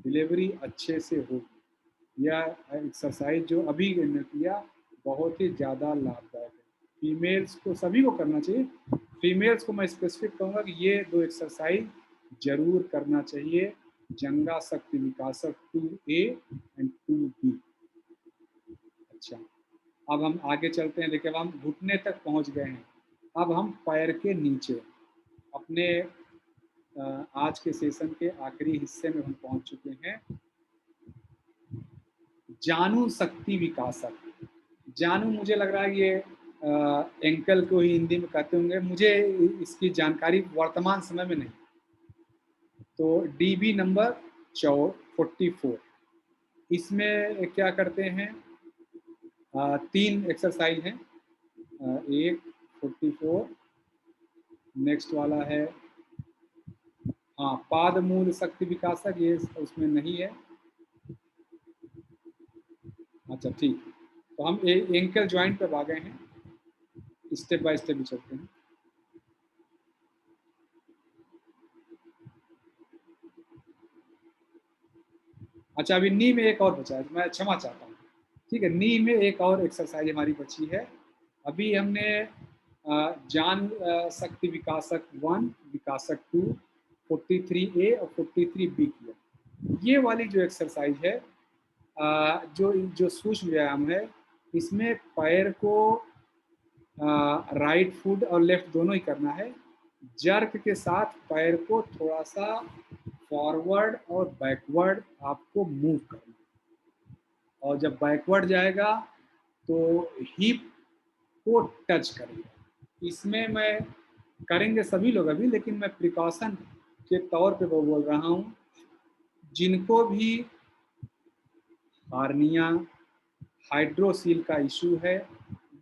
डिलीवरी अच्छे से होगी। यह एक्सरसाइज जो अभी ने किया बहुत ही ज़्यादा लाभदायक है, फीमेल्स को सभी को करना चाहिए। फीमेल्स को मैं स्पेसिफिक कहूँगा कि ये 2 एक्सरसाइज जरूर करना चाहिए, जंघा शक्ति विकासक 2A एंड 2B। अच्छा, अब हम आगे चलते हैं। देखिए, अब हम घुटने तक पहुंच गए हैं, अब हम पैर के नीचे अपने आज के सेशन के आखिरी हिस्से में हम पहुंच चुके हैं। जानू शक्ति विकासक, जानू मुझे लग रहा है ये एंकल को ही हिंदी में कहते होंगे, मुझे इसकी जानकारी वर्तमान समय में नहीं। तो DB नंबर 44, इसमें क्या करते हैं, 3 एक्सरसाइज हैं। एक 44, नेक्स्ट वाला है हाँ पाद मूल शक्ति विकासक, ये उसमें नहीं है। अच्छा ठीक, तो हम एंकल ज्वाइंट पे आ गए हैं, स्टेप बाय स्टेप भी चलते हैं। अच्छा, अभी नी में एक और बचा है, मैं क्षमा चाहता हूँ। ठीक है, नी में एक और एक्सरसाइज हमारी बची है। अभी हमने जान शक्ति विकासक 1, विकासक 2, 43A और 43B किया। ये वाली जो एक्सरसाइज है, जो जो सूक्ष्म व्यायाम है, इसमें पैर को राइट फुट और लेफ्ट दोनों ही करना है। जर्क के साथ पैर को थोड़ा सा फॉरवर्ड और बैकवर्ड आपको मूव करना है, और जब बैकवर्ड जाएगा तो हिप को टच करेगा। इसमें मैं करेंगे सभी लोग अभी, लेकिन मैं प्रिकॉशन के तौर पे वो बोल रहा हूँ, जिनको भी हार्निया, हाइड्रोसील का इशू है,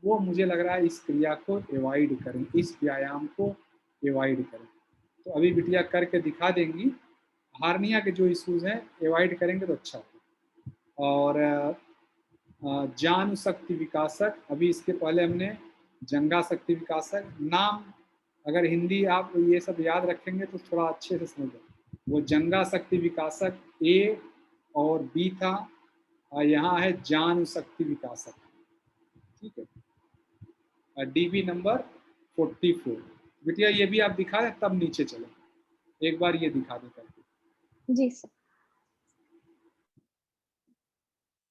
वो मुझे लग रहा है इस क्रिया को एवॉइड करें, इस व्यायाम को एवॉइड करें। तो अभी बिटिया करके दिखा देंगी। हार्निया के जो इश्यूज हैं एवॉइड करेंगे तो अच्छा होगा। और जान शक्ति विकासक, अभी इसके पहले हमने जंगा शक्ति विकासक, नाम अगर हिंदी आप ये सब याद रखेंगे तो थोड़ा अच्छे से समझ जाए। वो जंगा शक्ति विकासक ए और बी था, और यहाँ है जान शक्ति विकासक, ठीक है। DB number 44। बेटिया ये भी आप दिखा दें तब नीचे चले, एक बार ये दिखा दें करके। जी सर।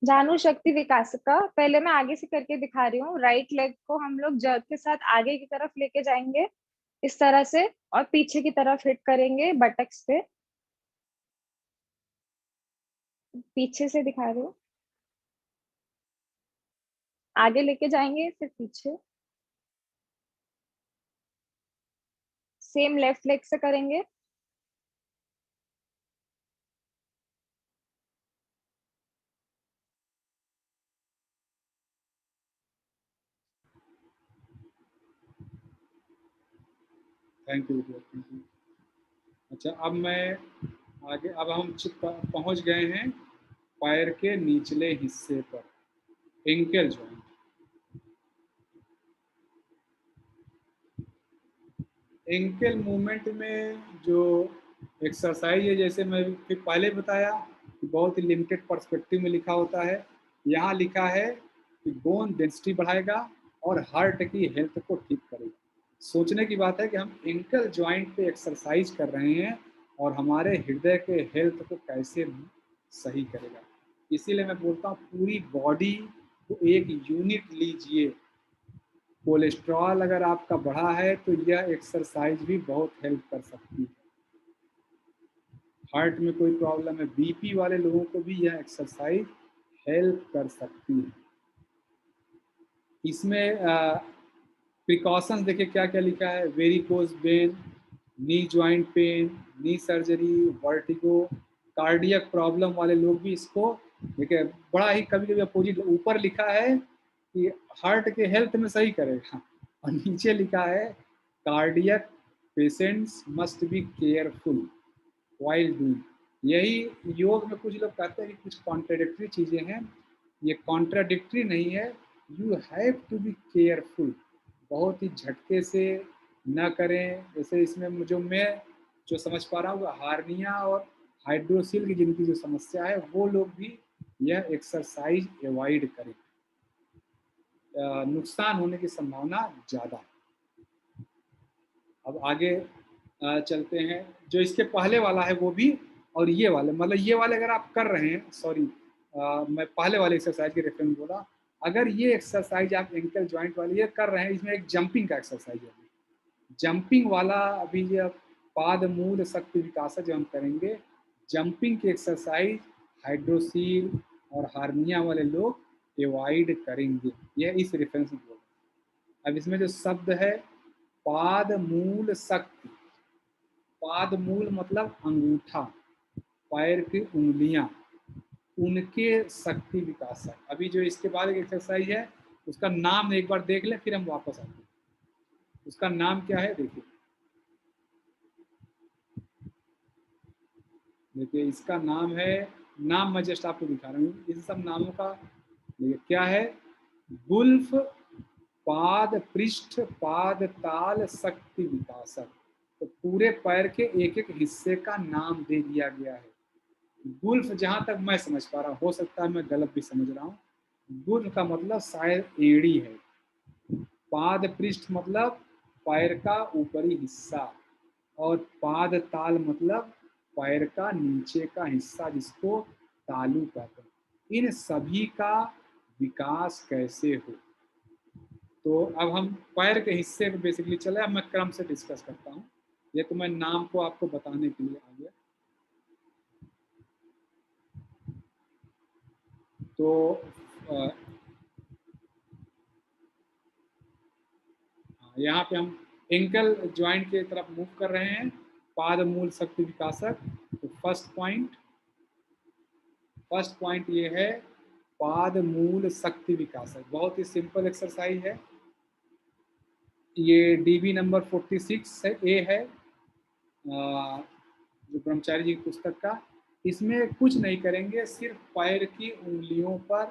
जानू शक्ति विकास का पहले मैं आगे से करके दिखा रही हूँ। राइट लेग को हम लोग जर्क के साथ आगे की तरफ लेके जाएंगे इस तरह से, और पीछे की तरफ हिट करेंगे बटक्स पे। पीछे से दिखा रही हूँ, आगे लेके जाएंगे फिर पीछे। सेम लेफ्ट लेग से करेंगे। Thank you, thank you. अच्छा, अब मैं आगे, अब हम पहुंच गए हैं पैर के निचले हिस्से पर, एंकल जॉइंट। एंकल मूवमेंट में जो एक्सरसाइज है, जैसे मैं फिर पहले बताया कि बहुत ही लिमिटेड पर्सपेक्टिव में लिखा होता है। यहाँ लिखा है कि बोन डेंसिटी बढ़ाएगा और हार्ट की हेल्थ को ठीक करेगा। सोचने की बात है कि हम एंकल जॉइंट पे एक्सरसाइज कर रहे हैं और हमारे हृदय के हेल्थ को कैसे सही करेगा। इसीलिए मैं बोलता हूँ पूरी बॉडी को एक यूनिट लीजिए। कोलेस्ट्रॉल अगर आपका बढ़ा है तो यह एक्सरसाइज भी बहुत हेल्प कर सकती है। हार्ट में कोई प्रॉब्लम है, बीपी वाले लोगों को भी यह एक्सरसाइज हेल्प कर सकती है। इसमें प्रिकॉशंस देखिए क्या क्या लिखा है। Varicose vein, knee joint pain, नी सर्जरी, वर्टिगो, कार्डियक प्रॉब्लम वाले लोग भी इसको देखिए, बड़ा ही कभी कभी अपोजिट ऊपर लिखा है कि हार्ट के हेल्थ में सही करेगा, और नीचे लिखा है cardiac patients must be careful while doing. यही योग में कुछ लोग कहते हैं कि कुछ कॉन्ट्राडिक्टरी चीजें हैं, ये कॉन्ट्राडिक्टरी नहीं है। You have to be careful, बहुत ही झटके से न करें। जैसे इसमें जो समझ पा रहा हूँ हार्निया और हाइड्रोसिल की जिनकी जो समस्या है, वो लोग भी यह एक्सरसाइज एवॉइड करें, नुकसान होने की संभावना ज़्यादा है। अब आगे चलते हैं। जो इसके पहले वाला है वो भी, और ये वाले, मतलब ये वाले अगर आप कर रहे हैं, सॉरी मैं पहले वाले एक्सरसाइज के रेफरेंस बोला, अगर ये एक्सरसाइज आप एंकल जॉइंट वाली ये कर रहे हैं, इसमें एक जंपिंग का एक्सरसाइज है। जंपिंग वाला अभी ये पाद मूल शक्ति विकास जो हम करेंगे, जंपिंग की एक्सरसाइज हाइड्रोसील और हार्निया वाले लोग एवॉइड करेंगे। यह इस रेफरेंस में बोला। अब इसमें जो शब्द है पाद मूल शक्ति, पाद मूल मतलब अंगूठा, पैर की उंगलियां, उनके शक्ति विकास है। अभी जो इसके बाद एक एक्सरसाइज है उसका नाम एक बार देख लें, फिर हम वापस आते हैं। उसका नाम क्या है देखिए, देखिए इसका नाम है, नाम मैं जस्ट आपको दिखा रहा हूँ, इन सब नामों का देखिए क्या है। गुल्फ पाद पृष्ठ पाद ताल शक्ति विकासक। तो पूरे पैर के एक एक हिस्से का नाम दे दिया गया है। गुल्फ जहां तक मैं समझ पा रहा हूँ, हो सकता है मैं गलत भी समझ रहा हूँ, गुल्फ का मतलब शायद एड़ी है। पाद पृष्ठ मतलब पैर का ऊपरी हिस्सा, और पाद ताल मतलब पैर का नीचे का हिस्सा जिसको तालु कहते हैं। इन सभी का विकास कैसे हो। तो अब हम पैर के हिस्से पे बेसिकली चले, अब मैं क्रम से डिस्कस करता हूँ। ये तो मैं नाम को आपको बताने के लिए आ गया। तो यहाँ पे हम एंकल ज्वाइंट की तरफ मूव कर रहे हैं, पाद मूल शक्ति विकासक। तो फर्स्ट पॉइंट ये है पाद मूल शक्ति विकासक। बहुत ही सिंपल एक्सरसाइज है ये। डीबी नंबर 46 है, ए है जो ब्रह्मचारी जी की पुस्तक का। इसमें कुछ नहीं करेंगे, सिर्फ पैर की उंगलियों पर,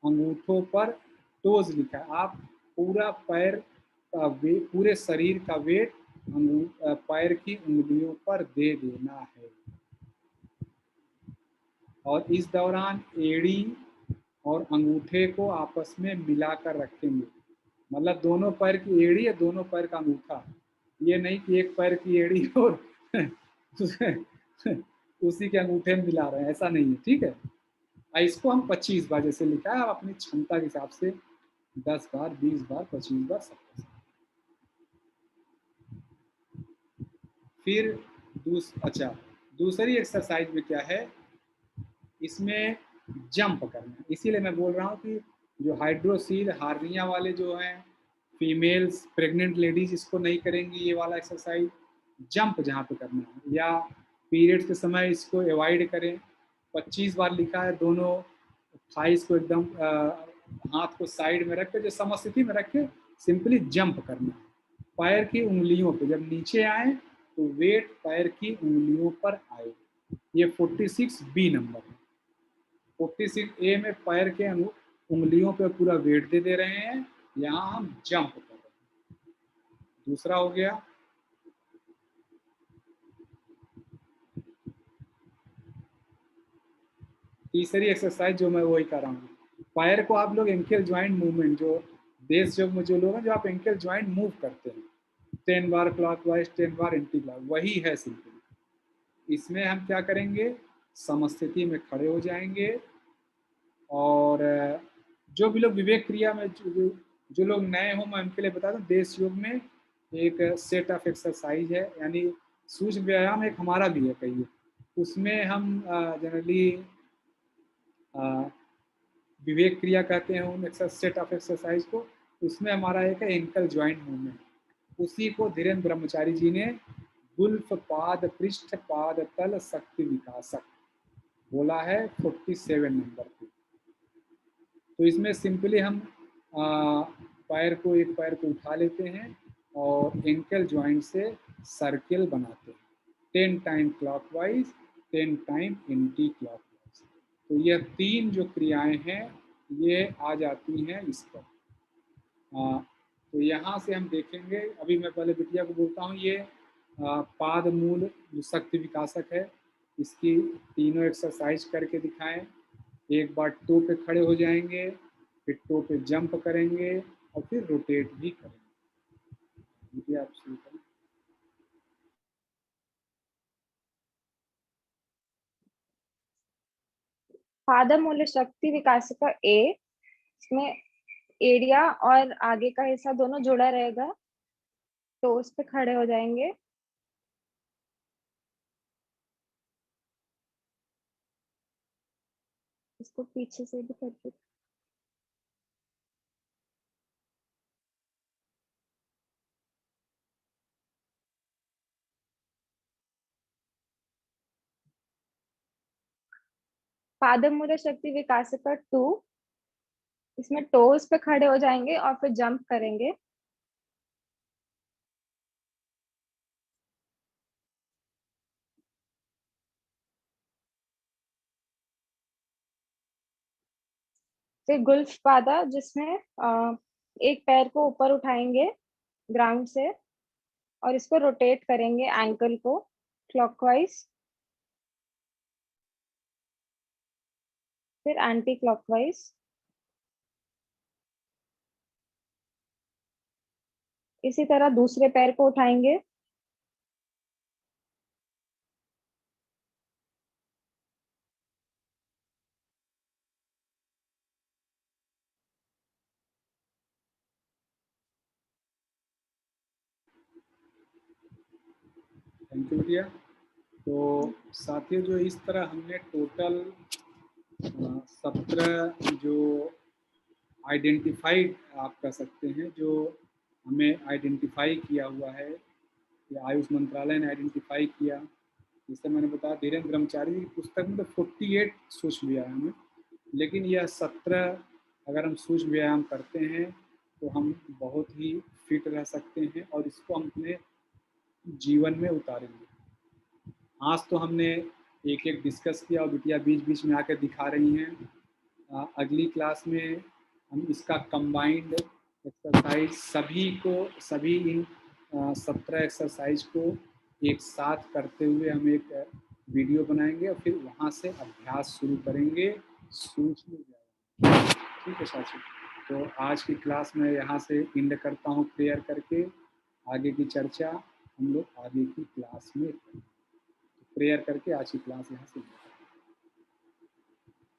अंगूठों पर टोज लिखा है। आप पूरा पैर का पूरे शरीर का वेट पैर की उंगलियों पर दे देना है। और इस दौरान एड़ी और अंगूठे को आपस में मिलाकर रखेंगे। मतलब दोनों पैर की एड़ी या दोनों पैर का अंगूठा। ये नहीं कि एक पैर की एड़ी और उसी के अंगूठे में मिला रहे हैं, ऐसा नहीं है, ठीक है। इसको हम 25 बार जैसे लिखा है, आप अपनी क्षमता के हिसाब से 10 बार, 20 बार, 25 बार सब। फिर दूसरी एक्सरसाइज में क्या है, इसमें जंप करना है। इसीलिए मैं बोल रहा हूँ कि जो हाइड्रोसील हार्निया वाले जो हैं फीमेल्स, प्रेग्नेंट लेडीज इसको नहीं करेंगी ये वाला एक्सरसाइज। जंप जहाँ पे करना है, या पीरियड्स के समय इसको अवॉइड करें। 25 बार लिखा है, दोनों थाइस को एकदम हाथ को साइड में रख के, जो समस्थिति में रख के सिंपली जंप करना है। पैर की उंगलियों पे जब नीचे आए तो वेट पैर की उंगलियों पर आए। ये 46 बी नंबर है। 46 ए में पैर के उंगलियों पे पूरा वेट दे रहे हैं, यहाँ हम जंप कर रहे हैं। दूसरा हो गया तीसरी एक्सरसाइज जो मैं वही कर रहा हूँ। पैर को आप लोग एंकल ज्वाइंट मूवमेंट, जो देश योग में जो लोग हैं जो आप एंकल ज्वाइंट मूव करते हैं 10 बार क्लॉकवाइज, 10 बार एंटी क्लॉक, वही है सिंपल। इसमें हम क्या करेंगे, समस्थिति में खड़े हो जाएंगे। और जो भी लोग विवेक क्रिया में जो लोग नए हो, मैं उनके लिए बता दूं, देश योग में एक सेट ऑफ एक्सरसाइज है, यानी सूक्ष्म व्यायाम एक हमारा भी है कहिए। उसमें हम जनरली विवेक क्रिया कहते हैं उन सेट ऑफ एक्सरसाइज को। उसमें हमारा एक है एंकल ज्वाइंट मूवमेंट। उसी को धीरेन्द्र ब्रह्मचारी जी ने गुल्फ पाद पृष्ठ पाद तल शक्ति विकासक बोला है 47 नंबर पे। तो इसमें सिंपली हम एक पैर को उठा लेते हैं और एंकल ज्वाइंट से सर्किल बनाते हैं 10 time clockwise, 10 time anti clockwise. तो यह 3 जो क्रियाएं हैं ये आ जाती हैं इस पर। तो यहाँ से हम देखेंगे, अभी मैं पहले बिटिया को बोलता हूँ, ये पाद मूल जो शक्ति विकासक है इसकी तीनों एक्सरसाइज करके दिखाएं। एक बार टो पे खड़े हो जाएंगे, फिर टो पे जंप करेंगे और फिर रोटेट भी करेंगे। आप शुरू करें। पादमूल शक्ति विकासिका ए, इसमें एरिया और आगे का हिस्सा दोनों जुड़ा रहेगा। तो उस पे खड़े हो जाएंगे। इसको पीछे से भी करके पादमूल शक्ति विकासिका 2, इसमें टोज पे खड़े हो जाएंगे और फिर जंप करेंगे। फिर गुल्फ पादा, जिसमें एक पैर को ऊपर उठाएंगे ग्राउंड से और इसको रोटेट करेंगे एंकल को क्लॉकवाइज, फिर एंटी क्लॉकवाइज। इसी तरह दूसरे पैर को उठाएंगे थैंक यू बिटिया। तो साथियों, जो इस तरह हमने टोटल 17 जो आइडेंटिफाइड आप कह सकते हैं, जो हमें आइडेंटिफाई किया हुआ है, या आयुष मंत्रालय ने आइडेंटिफाई किया। जैसे मैंने बताया, धीरेन्द्र ब्रह्मचारी की पुस्तक में तो 48 सूक्ष्म व्यायाम है, लेकिन यह 17 अगर हम सूक्ष्म व्यायाम करते हैं तो हम बहुत ही फिट रह सकते हैं और इसको हम अपने जीवन में उतारेंगे। आज तो हमने एक एक डिस्कस किया और बिटिया बीच बीच में आकर दिखा रही हैं। अगली क्लास में हम इसका कंबाइंड एक्सरसाइज सभी इन 17 एक्सरसाइज को एक साथ करते हुए हम एक वीडियो बनाएंगे और फिर वहाँ से अभ्यास शुरू करेंगे सूक्ष्म व्यायाम। ठीक है साथी, तो आज की क्लास में यहाँ से एंड करता हूँ प्रेयर करके। आगे की चर्चा हम लोग आगे की क्लास में करेंगे। प्रेयर करके आज की क्लास यहाँ से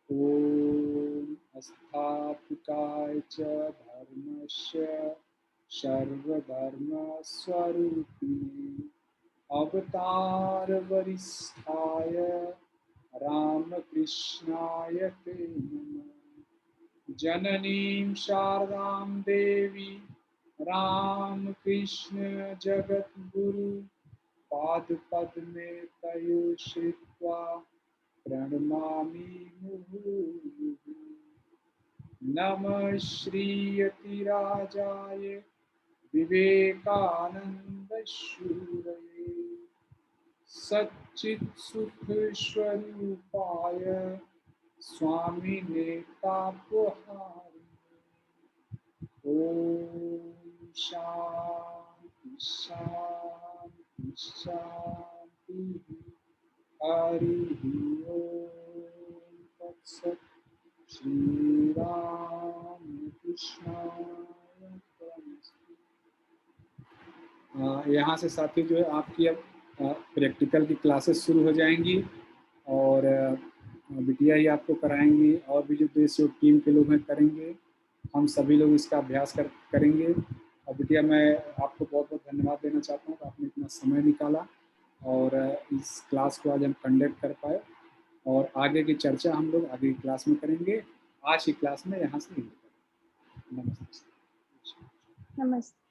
ओम स्थापिताय च धर्मस्य सर्वधर्म स्वरूपिणे अवतार वरिष्ठाय रामकृष्णाय ते नमः। जननीं शारदां देवी रामकृष्ण जगद्गुरु पादपद्मे तयो श्रित्वा प्रणमामि मुहुर्मुहुः। नमः श्रीयतिराजाय विवेकानन्दशूरये सच्चित्सुखस्वरूपाय स्वामिने तापहारिणे। ॐ शान्ति शान्ति शान्तिः। हरिः ओम तत्सत्। श्री राम कृष्णाय नमः। यहाँ से साथी जो है आपकी अब प्रैक्टिकल की क्लासेस शुरू हो जाएंगी और बिटिया ही आपको कराएंगी और भी जो देश योग टीम के लोग हैं करेंगे। हम सभी लोग इसका अभ्यास करेंगे। और बिटिया मैं आपको बहुत बहुत धन्यवाद देना चाहता हूँ कि आपने इतना समय निकाला और इस क्लास को आज हम कंडक्ट कर पाए। और आगे की चर्चा हम लोग आगे की क्लास में करेंगे। आज की क्लास में यहाँ से नमस्ते। नमस्ते।